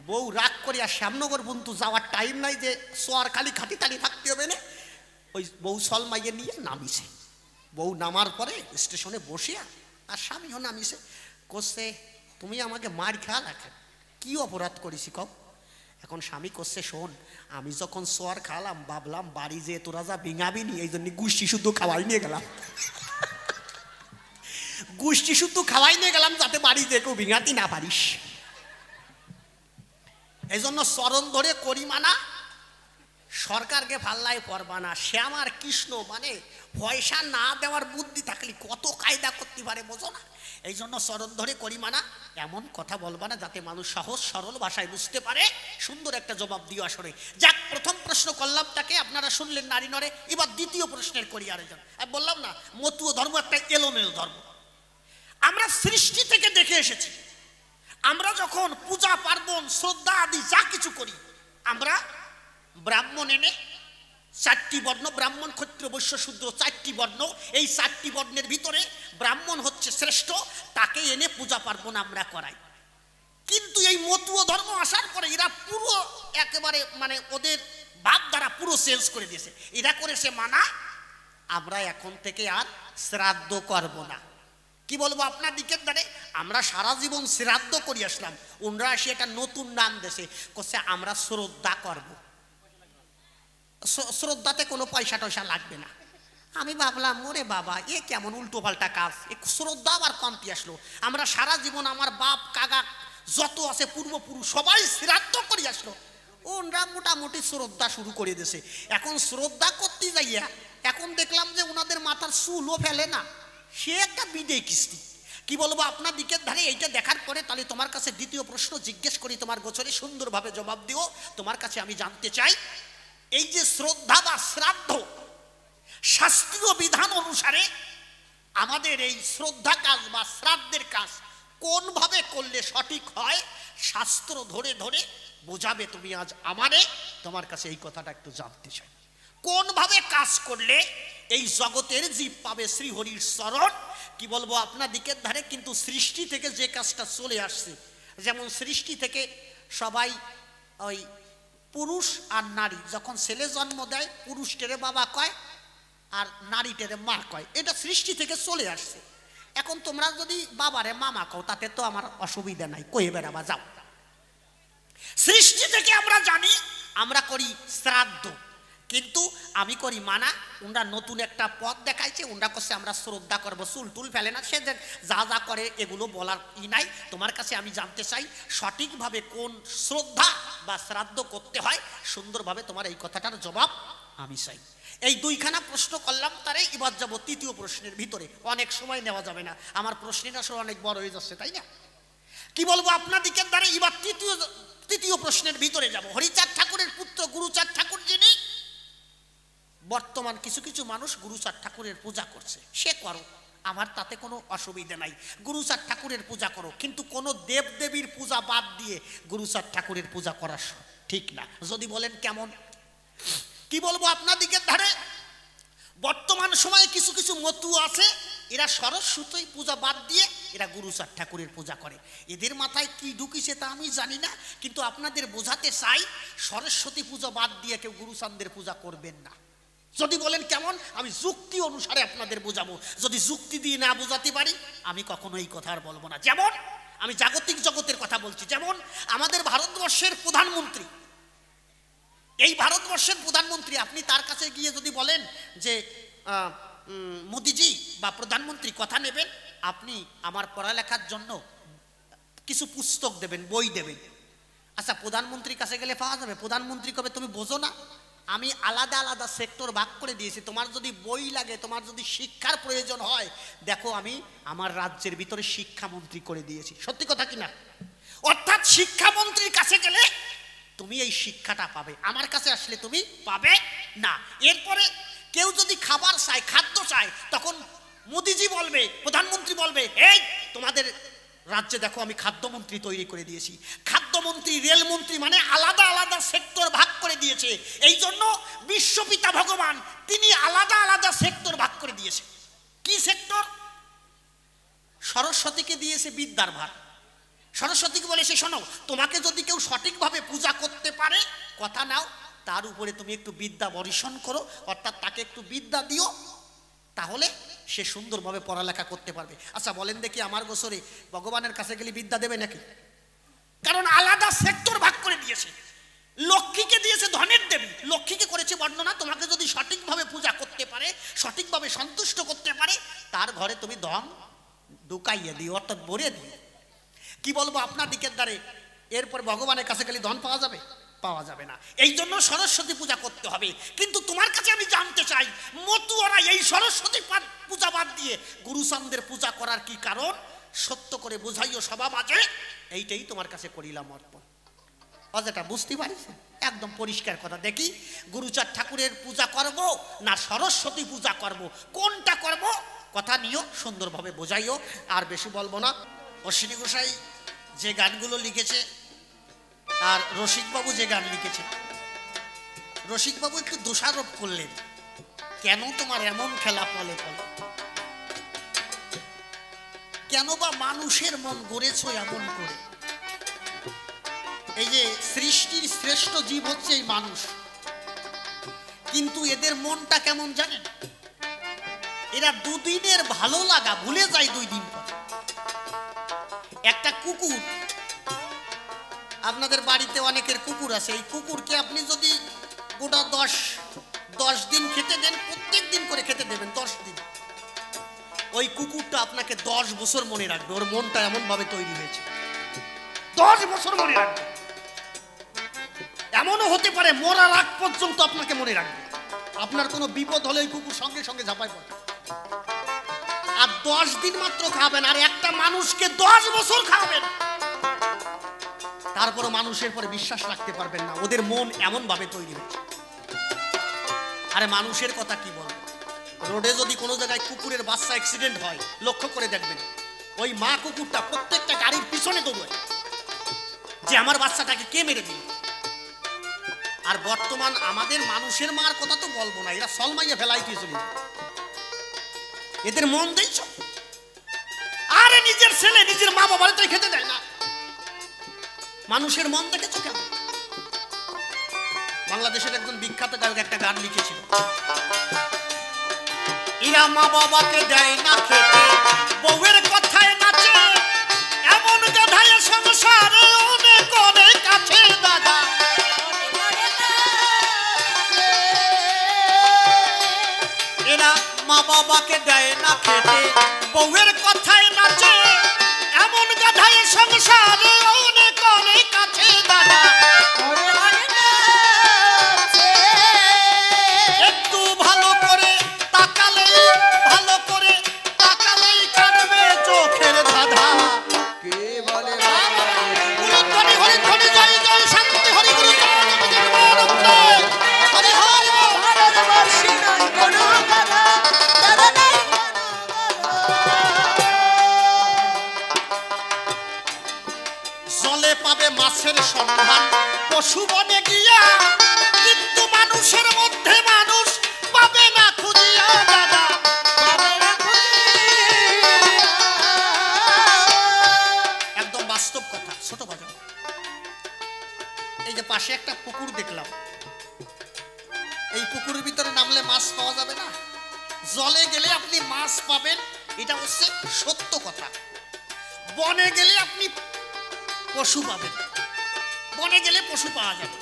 S1: বউ রাগ করে আর শ্যামনগর বন্ধু যাওয়ার টাইম নাই, যে সোয়ার খালি খাটি তালি থাকতে হবে না। ওই বউ সল মাইয়ে নিয়ে নামিছে। বউ নামার পরে স্টেশনে বসিয়া আর স্বামীও নামিছে। করছে তুমি আমাকে মার খেয়াল রাখেন, কি অপরাধ করেছি কও? এখন স্বামী করছে শোন, আমি যখন সোয়ার খালাম ভাবলাম বাড়ি যে তোরা যা বিঙাবি নি, এই জন্য গুষ্টি শুদ্ধ খাওয়াই নিয়ে গেলাম, গুষ্টি শুদ্ধ খাওয়াই নিয়ে গেলাম যাতে বাড়ি যে কেউ বিঙাতি না পারিস। এই জন্য চরণ ধরে করি মানা, সরকারকে ফাল্লাই পড়বা না। শ্যাম আর কৃষ্ণ মানে পয়সা না দেওয়ার বুদ্ধি থাকলে কত কায়দা করতে পারে, বোঝো না। এই জন্য চরণ ধরে করি মানা, এমন কথা বলবা না যাতে মানুষ সহজ সরল ভাষায় বুঝতে পারে। সুন্দর একটা জবাব দিও আসরে। যাক, প্রথম প্রশ্ন করলাম তাকে, আপনারা শুনলেন নারী নরে। এবার দ্বিতীয় প্রশ্নের করি আরেকজন। বললাম না মতুয় ধর্ম একটা এলোমেলো ধর্ম, আমরা সৃষ্টি থেকে দেখে এসেছি। আমরা যখন পূজা পার্বণ শ্রদ্ধা আদি যা কিছু করি, আমরা ব্রাহ্মণ এনে 4টি বর্ণ, ব্রাহ্মণ ক্ষত্রিয় বৈশ্য শূদ্র 4টি বর্ণ, এই 4টি বর্ণের ভিতরে ব্রাহ্মণ হচ্ছে শ্রেষ্ঠ, তাকে এনে পূজা পার্বণ আমরা করাই। কিন্তু এই মতুয় ধর্ম আসার পরে এরা পুরো একেবারে মানে ওদের ভাব দ্বারা পুরো চেঞ্জ করে দিয়েছে। এরা করেছে মানা আমরা এখন থেকে আর শ্রাদ্ধ করব না। কি বলবো আপনার দিকের দ্বারে, আমরা সারা জীবন শ্রাদ্ধ করি আসলাম, ওনরা আসি একটা নতুন নাম দেশে করছে আমরা শ্রদ্ধা করব। শ্রদ্ধাতে কোনো পয়সা টয়সা লাগবে না। আমি ভাবলাম ওরে বাবা এ কেমন উল্টো পাল্টা কাজ, এ শ্রদ্ধা আবার কমতি আসলো। আমরা সারা জীবন আমার বাপ কাকা যত আছে পূর্বপুরুষ সবাই শ্রাদ্ধ করি আসলো, ওনরা মোটামুটি শ্রদ্ধা শুরু করে দিয়েছে। এখন শ্রদ্ধা করতে যাইয়া এখন দেখলাম যে ওনাদের মাথার চুলও ফেলে না, সে একটা বিদেয় কিস্তি। কি বলবো আপনার দিকের ধারে এইটা দেখার পরে তাহলে তোমার কাছে দ্বিতীয় প্রশ্ন জিজ্ঞেস করি, তোমার গোচরে সুন্দরভাবে জবাব দিও। তোমার কাছে আমি জানতে চাই এই যে শ্রদ্ধা বা শ্রাদ্ধ শাস্ত্রীয় বিধান অনুসারে আমাদের এই শ্রদ্ধা কাজ বা শ্রাদ্ধের কাজ কোন ভাবে করলে সঠিক হয় শাস্ত্র ধরে ধরে বোঝাবে তুমি আজ আমারে। তোমার কাছে এই কথাটা একটু জানতে চাই, কোন ভাবে কাজ করলে এই জগতের জীব পাবে শ্রীহরির শরণ। কি বলবো আপনার দিকের ধারে কিন্তু সৃষ্টি থেকে যে কাজটা চলে আসছে, যেমন সৃষ্টি থেকে সবাই ওই পুরুষ আর নারী যখন ছেলে জন্ম দেয় পুরুষটেরে বাবা কয় আর নারীটেরে মা কয়, এটা সৃষ্টি থেকে চলে আসছে। এখন তোমরা যদি বাবারে মামা কও তাতে তো আমার অসুবিধা নাই, কয়ে বেড়াবা যাও। সৃষ্টি থেকে আমরা জানি আমরা করি শ্রাদ্ধ, কিন্তু আমি করি মানা। ওনরা নতুন একটা পথ দেখাইছে, ওনরা করছে আমরা শ্রদ্ধা করবো, চুল টুল ফেলে না, সে যা যা করে এগুলো বলার ই নাই। তোমার কাছে আমি জানতে চাই সঠিকভাবে কোন শ্রদ্ধা বা শ্রাদ্ধ করতে হয়, সুন্দরভাবে তোমার এই কথাটার জবাব আমি চাই। এই দুইখানা প্রশ্ন করলাম, তারে এবার যাবো তৃতীয় প্রশ্নের ভিতরে। অনেক সময় নেওয়া যাবে না, আমার প্রশ্নটা আসলে অনেক বড় হয়ে যাচ্ছে, তাই না? কি বলবো আপনার দিকের দ্বারা এবার তৃতীয় প্রশ্নের ভিতরে যাব। হরিচাঁদ ঠাকুরের পুত্র গুরুচাঁদ ঠাকুর যিনি, বর্তমান কিছু কিছু মানুষ গুরুচাঁদ ঠাকুরের পূজা করছে, সে করো, আমার তাতে কোনো অসুবিধা নাই, গুরুচাঁদ ঠাকুরের পূজা করো, কিন্তু কোনো দেব দেবীর পূজা বাদ দিয়ে গুরুচাঁদ ঠাকুরের পূজা করা ঠিক না। যদি বলেন কেমন, কি বলবো আপনার দিকের ধারে বর্তমান সময়ে কিছু কিছু মতু আছে, এরা সরস্বতী পূজা বাদ দিয়ে এরা গুরুচাঁদ ঠাকুরের পূজা করে। এদের মাথায় কি ঢুকিছে তা আমি জানি না, কিন্তু আপনাদের বোঝাতে চাই সরস্বতী পূজা বাদ দিয়ে কেউ গুরুচাঁদের পূজা করবেন না। যদি বলেন কেমন, আমি যুক্তি অনুসারে আপনাদের বোঝাবো, যদি যুক্তি দিয়ে না বোঝাতে পারি আমি কখনো এই কথা আর বলবো না। যেমন আমি জাগতিক জগতের কথা বলছি, যেমন আমাদের ভারতবর্ষের প্রধানমন্ত্রী, এই ভারতবর্ষের প্রধানমন্ত্রী, আপনি তার কাছে গিয়ে যদি বলেন যে মোদিজি বা প্রধানমন্ত্রী কথা নেবেন, আপনি আমার পড়ালেখার জন্য কিছু পুস্তক দেবেন, বই দেবেন, আচ্ছা প্রধানমন্ত্রীর কাছে গেলে পাওয়া যাবে? প্রধানমন্ত্রী কবে তুমি বোঝো না, আমি আলাদা আলাদা সেক্টর ভাগ করে দিয়েছি, তোমার যদি বই লাগে, তোমার যদি শিক্ষার প্রয়োজন হয়, দেখো আমি আমার রাজ্যের ভিতরে শিক্ষামন্ত্রী করে দিয়েছি। সত্যি কথা কিনা? অর্থাৎ শিক্ষামন্ত্রীর কাছে গেলে তুমি এই শিক্ষাটা পাবে, আমার কাছে আসলে তুমি পাবে না। এরপরে কেউ যদি খাবার চায়, খাদ্য চায়, তখন মোদিজি বলবে, প্রধানমন্ত্রী বলবে, এই তোমাদের রাজ্যে দেখো আমি খাদ্যমন্ত্রী তৈরি করে দিয়েছি। খাদ্যমন্ত্রী, রেলমন্ত্রী, মানে আলাদা আলাদা সেক্টর ভাগ করে দিয়েছে। এই জন্য বিশ্বপিতা ভগবান তিনি আলাদা আলাদা সেক্টর ভাগ করে দিয়েছে। কি সেক্টর? সরস্বতীকে দিয়েছে বিদ্যার ভার। সরস্বতীকে বলেছে শোনো, তোমাকে যদি কেউ সঠিকভাবে পূজা করতে পারে, কথা নাও, তার উপরে তুমি একটু বিদ্যা বর্ষণ করো, অর্থাৎ তাকে একটু বিদ্যা দিও, তাহলে সে সুন্দরভাবে পড়ালেখা করতে পারবে। আচ্ছা বলেন দেখি, আমার গোসরে ভগবানের কাছে গেলে বিদ্যা দেবে নাকি? কারণ আলাদা সেক্টর ভাগ করে দিয়েছে। লক্ষ্মীকে দিয়েছে ধনের দেবী, লক্ষ্মীকে করেছে বর্ণনা, তোমাকে যদি সঠিকভাবে পূজা করতে পারে, সঠিকভাবে সন্তুষ্ট করতে পারে, তার ঘরে তুমি ধন ঢুকাইয়ে দিও, অর্থাৎ ভরে দিও। কি বলবো আপনার দিকের দ্বারে, এরপর ভগবানের কাছে গেলে ধন পাওয়া যাবে? পাওয়া যাবে না। এই জন্য সরস্বতী পূজা করতে হবে। কিন্তু তোমার কাছে আমি জানতে চাই, মতুয়ারা এই সরস্বতী পূজা বাদ দিয়ে গুরুচাঁদের পূজা করার কি কারণ? সত্য করে বোঝাইও সভা মাঝে, এইটাই তোমার কাছে করিলাম অর্পণ। অযথা বুঝতে পারিস, একদম পরিষ্কার কথা। দেখি গুরুচাঁদ ঠাকুরের পূজা করব না সরস্বতী পূজা করব, কোনটা করব? কথা নিও, সুন্দরভাবে বোঝাইও। আর বেশি বলবো না। অশ্বিনী গোসাই যে গানগুলো লিখেছে আর রসিকবাবু যে গান লিখেছে, রসিকবাবু একটু দোষারোপ করলেন, কেন তোমার এমন খেলা ফলে ফলে, কেন বা মানুষের মন গড়েছ এমন করে। এই যে সৃষ্টির শ্রেষ্ঠ জীব হচ্ছে এই মানুষ, কিন্তু এদের মনটা কেমন জানেন? এরা দুদিনের ভালো লাগা ভুলে যায় 2 দিন পর। একটা কুকুর, আপনাদের বাড়িতে অনেকের কুকুর আছে, এই কুকুরকে আপনি যদি গোটা 10 দিন খেতে দেন, প্রত্যেক দিন করে খেতে দেবেন 10 দিন, ওই কুকুরটা আপনাকে 10 বছর মনে রাখবে। ওর মনটা এমন ভাবে তৈরি হয়েছে, 10 বছর মনে রাখবে। এমনও হতে পারে মরার আগ পর্যন্ত আপনাকে মনে রাখবে। আপনার কোনো বিপদ হলে ওই কুকুর সঙ্গে সঙ্গে ঝাঁপায় পড়ে। আর 10 দিন মাত্র খাবেন, আর একটা মানুষকে 10 বছর খাবেন, তারপরে মানুষের পরে বিশ্বাস রাখতে পারবেন না। ওদের মন এমন ভাবে তৈরি হয়েছে। আরে মানুষের কথা কি বল, রোডে যদি কোনো জায়গায় কুকুরের বাচ্চা অ্যাক্সিডেন্ট হয়, লক্ষ্য করে দেখবেন ওই মা কুকুরটা প্রত্যেকটা গাড়ির পিছনে দৌড়ায় যে আমার বাচ্চাটাকে কে মেরে দিল। আর বর্তমান আমাদের মানুষের মার কথা তো বলবো না, এরা সলমাইয়া ফেলাই দিয়ে চলে, এদের মন দিয়েছ। আরে নিজের ছেলে নিজের মা বাবার তো খেতে দেয় না, মানুষের মন দেখেছো কেমন? বাংলাদেশের একজন বিখ্যাত গায়ক একটা গান লিখেছিল, এরা মা বাবাকে দেয় না খেতে, বউয়ের কথায় নাচে, এমন গাধায় সংসারে অনেক অনেক আছে দাদা। এরা মা বাবাকে দেয় না খেতে, বউয়ের কথায় নাচে, এমন গাধায় সংসারে অনেক অনেক আছে দাদা। একটু ভালো করে তাকালেই, ভালো করে তাকালেই কাটবে চোখের ধাঁধা। কে বলে হরি হরি হরি জয় জয় শান্তি হরি গুরু চরণে হরি হরি ভারতবর্ষে নয় কোনো গাধা, দাদা নাই জলে পাবে মাছের সন্ধান পশু বনে গিয়া, কিন্তু মানুষের মধ্যে মানুষ পাবে না খুঁজিয়া দাদা, পাবে না খুঁজিয়া। একদম বাস্তব কথা, ছোট বাজার। এই যে পাশে একটা পুকুর দেখলাম, এই পুকুরের ভিতরে নামলে মাছ পাওয়া যাবে না, জলে গেলে আপনি মাছ পাবেন, এটা হচ্ছে সত্য কথা। বনে গেলে আপনি পশু পাবেন, বনে গেলে পশু পাওয়া যাবে,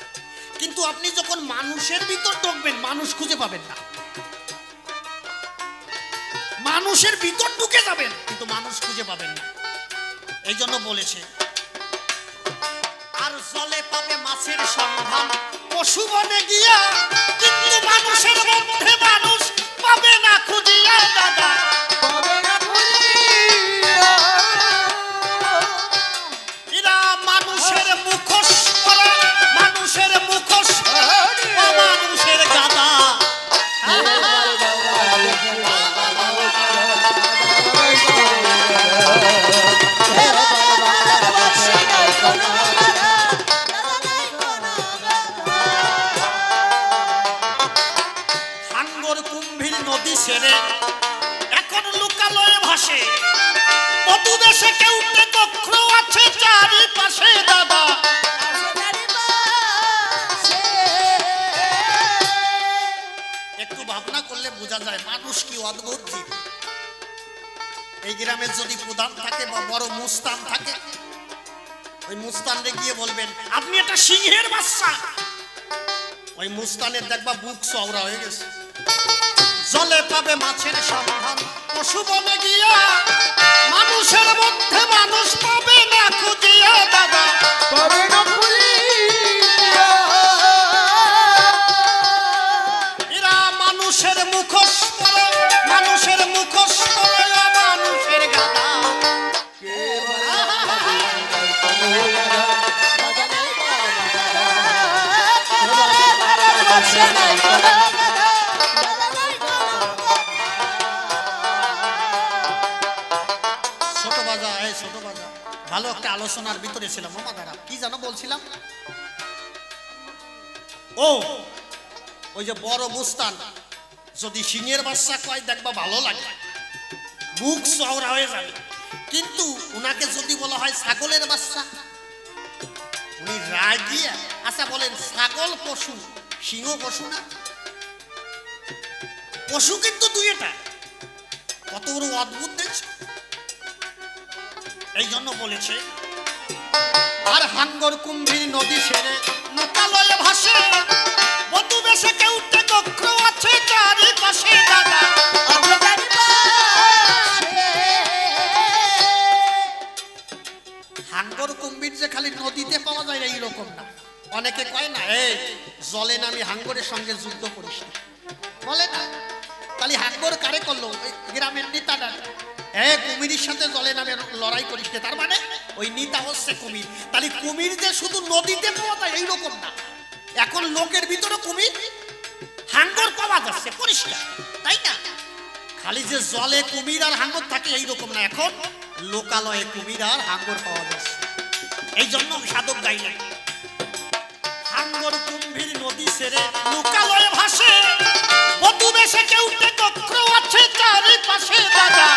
S1: কিন্তু আপনি যখন মানুষের ভিতর ঢুকবেন মানুষ খুঁজে পাবেন না। মানুষের ভিতর ঢুকে যাবেন কিন্তু মানুষ খুঁজে পাবেন না। এই জন্য বলেছে, আর জলে পাবে মাছের সন্ধান পশু বনে গিয়া, কিন্তু মানুষের মধ্যে মানুষ পাবে না খুঁজিয়া দাদা, পাবে না খুঁজিয়া। এরা মানুষের মুখোশ পরা, মানুষের মুখোশ মানুষের গাদা। হাঙ্গর কুম্ভীর নদী ছেড়ে এখন লোকালয়ে ভাসে, মধু দেশে কেউটে কক্ষ আছে চারিপাশে দাদা। একটু ভাবনা করলে বোঝা যায় মানুষ কি অদ্ভুত জীব। এই গ্রামের যদি প্রধান থাকে বা বড় মুস্তান থাকে, ওই মুস্তানে গিয়ে বলবেন আপনি একটা সিংহের বাচ্চা, ওই মুস্তানের দেখবা বুক চওড়া হয়ে গেছে। জলে পাবে মাছের সন্ধান পশু বনে গিয়া, মানুষের মধ্যে মানুষ পাবে না খুঁজিয়া দাদা, পাবে না খুঁজিয়া। এরা মানুষের মুখোশ পরে, মানুষের মুখোশ পরে মানুষের গাদা। ছোট বাজা, এই ছোট বাজা, ভালো একটা আলোচনার ভিতরে ছিলাম। মামা দাঁড়া, কি জানো বলছিলাম? ও ওই যে বড় মুস্তান যদি সিংহের বাচ্চা কয় দেখবা ভালো লাগে, বুক চওড়া হয়ে যাবে, কিন্তু উনাকে যদি বলা হয় ছাগলের বাচ্চা, উনি রাগিয়া আচ্ছা বলেন ছাগল পশু, সিংহ পশু না? পশু কিন্তু দুইটা, কত বড় অদ্ভুত দেখছো। এই জন্য বলেছে আর হাঙ্গর কুম্ভীর নদী ছেড়ে লোকালয়ে ভাসে, বধূ বেশে কেউটে কক্ষ আছে চারিপাশে দাদা। হাঙ্গর কুম্ভীর যে খালি নদীতে পাওয়া যায় এইরকম না। অনেকে কয় না এই জলে নামি হাঙ্গরের সঙ্গে যুদ্ধ করিস না, বলে না। তাহলে হাঙ্গর কারে করলো? গ্রামের নেতাটা কুমিরের সাথে জলে নামে লড়াই করিস না, তার মানে ওই নেতা হচ্ছে কুমির। তাহলে কুমির যে শুধু নদীতে পাওয়া যায় এইরকম না, এখন লোকের ভিতরে কুমির হাঙ্গর পাওয়া যাচ্ছে পরিষ্কার, তাই না? খালি যে জলে কুমির আর হাঙ্গর থাকে এইরকম না, এখন লোকালয়ে কুমির আর হাঙ্গর পাওয়া যাচ্ছে। এই জন্য সাধক গাইলেন হাঙ্গর কুম্ভীর নদী ছেড়ে লোকালয়ে ভাসে, বধূ বেশে কেউটে কক্ষ আছে চারিপাশে দাদা।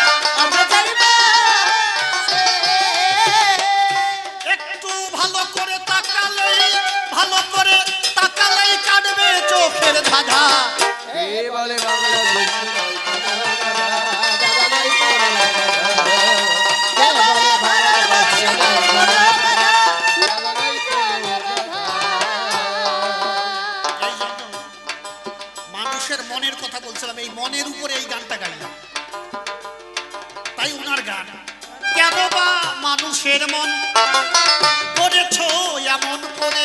S1: একটু ভালো করে তাকালেই, ভালো করে তাকালেই কাটবে চোখের ধাঁধা। মানুষের মনের কথা বলছিলাম, এই মনের উপরে এই গানটা গাইলাম, তাই ওনার গান। কেন বা মানুষের মন করেছো এমন করে,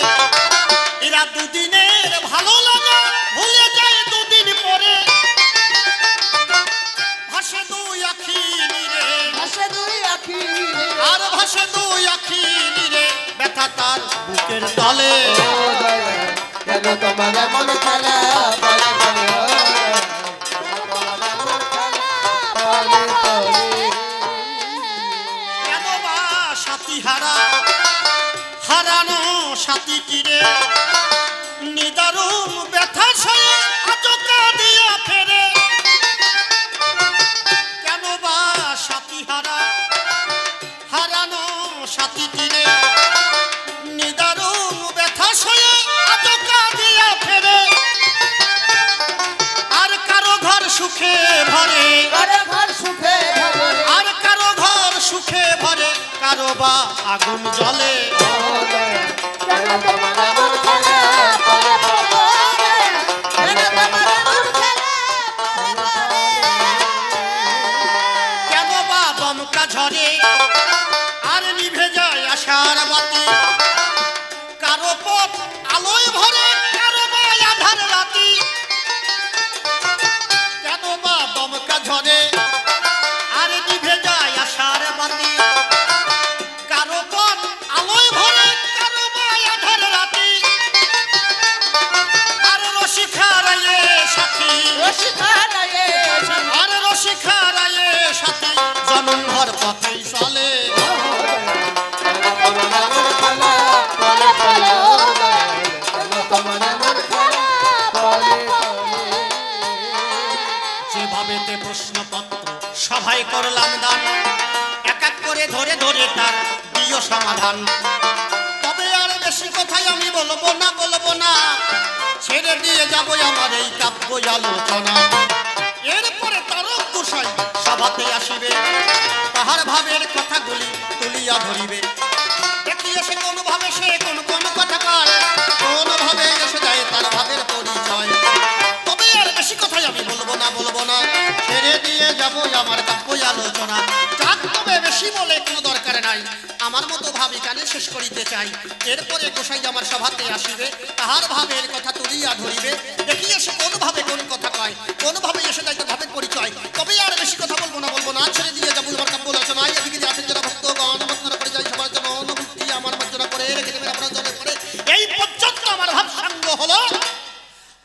S1: এরা দুদিনের ভালো লাগা ভুলে যায় দুদিন পরে। ভাসে দুই আখি নিরে, ভাসে দুই আখি আর ভাসে দুই আখি নিরে, ব্যথা তার বুকের তলে। কেন তোমার এমন খেলা কেন বা সাথী হারা হারানো সাথী তীরে, নিদারুণ ব্যথা সয়ে আচকা দিয়া ফেরে। কেন বা সাথী হারা হারানো সাথী তীরে, নিদারুণ ব্যথা সয়ে আচকা দিয়া ফেরে। আর কারো ঘর সুখে ভরে, আর কারো ঘর সুখে ভরে, কারো বা আগুন জ্বলে। কেন বা দমকা ঝরে আর নিভে যায় আশার বাতি, কারো পথ আলোয় ভরে, কারো বা আধার রাতি। কেন বা দমকা ঝরে আর নিভে যায় আশার বাতি, কারো পথ আলোয় ভরে, কারো বা আধার রাতি। আর রসিখারায়ে সাথী, আর রসিখারায়ে সাথী, জনমভর পথেই চলে। যেভাবেতে প্রশ্নপত্র সভায় করলাম দান, এক এক করে ধরে ধরে তার দিও সমাধান। তবে আর বেশি কথাই আমি বলবো না, বলবো না, ছেড়ে দিয়ে যাবো আমার এই কাব্য আলোচনা। এরপরে তারক গোসাই সভাতে আসিবে, তাহার ভাবের কথাগুলি তুলিয়া ধরিবে। দেখিয়ে সে কোন ভাবে সে কোন কোন কথা কয়, কোন ভাবে এসে যায় তার ভাবের পরিচয়। তবে আর বেশি কথাই আমি বলবো না, বলবো না, ছেড়ে দিয়ে যাবো আমার কাব্য আলোচনা। যাক, তবে বেশি বলে কোনো দরকার নাই, আমার মতো ভাব এখানে শেষ করিতে চাই। এরপরে গোসাই আমার সভাতে আসিবে, তাহার ভাবের কথা তুলিয়া ধরিবে। দেখিয়ে সে কোন ভাবে কোন কথা কয়, কোন ভাবে এসে যায় তার ভাবের পরিচয়। তবে আর বেশি কথা বলবো না, বলবো না, ছেড়ে দিয়ে যাবো আমার কাব্য আলোচনা। এদিকে যে আছেন যারা ভক্তগণ বন্দনা করে যায়, সবার জন্য অনুভূতি আমার মর্যাদা করে রেখে দেবেন আপনার জন্য করে। এই পর্যন্ত আমার ভাব সাঙ্গ হলো।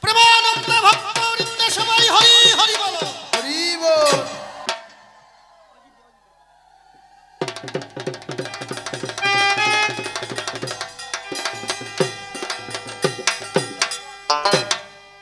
S1: প্রেমানন্দে ভক্ত বৃন্দে সবাই হরি হরি বলো, হরি বল।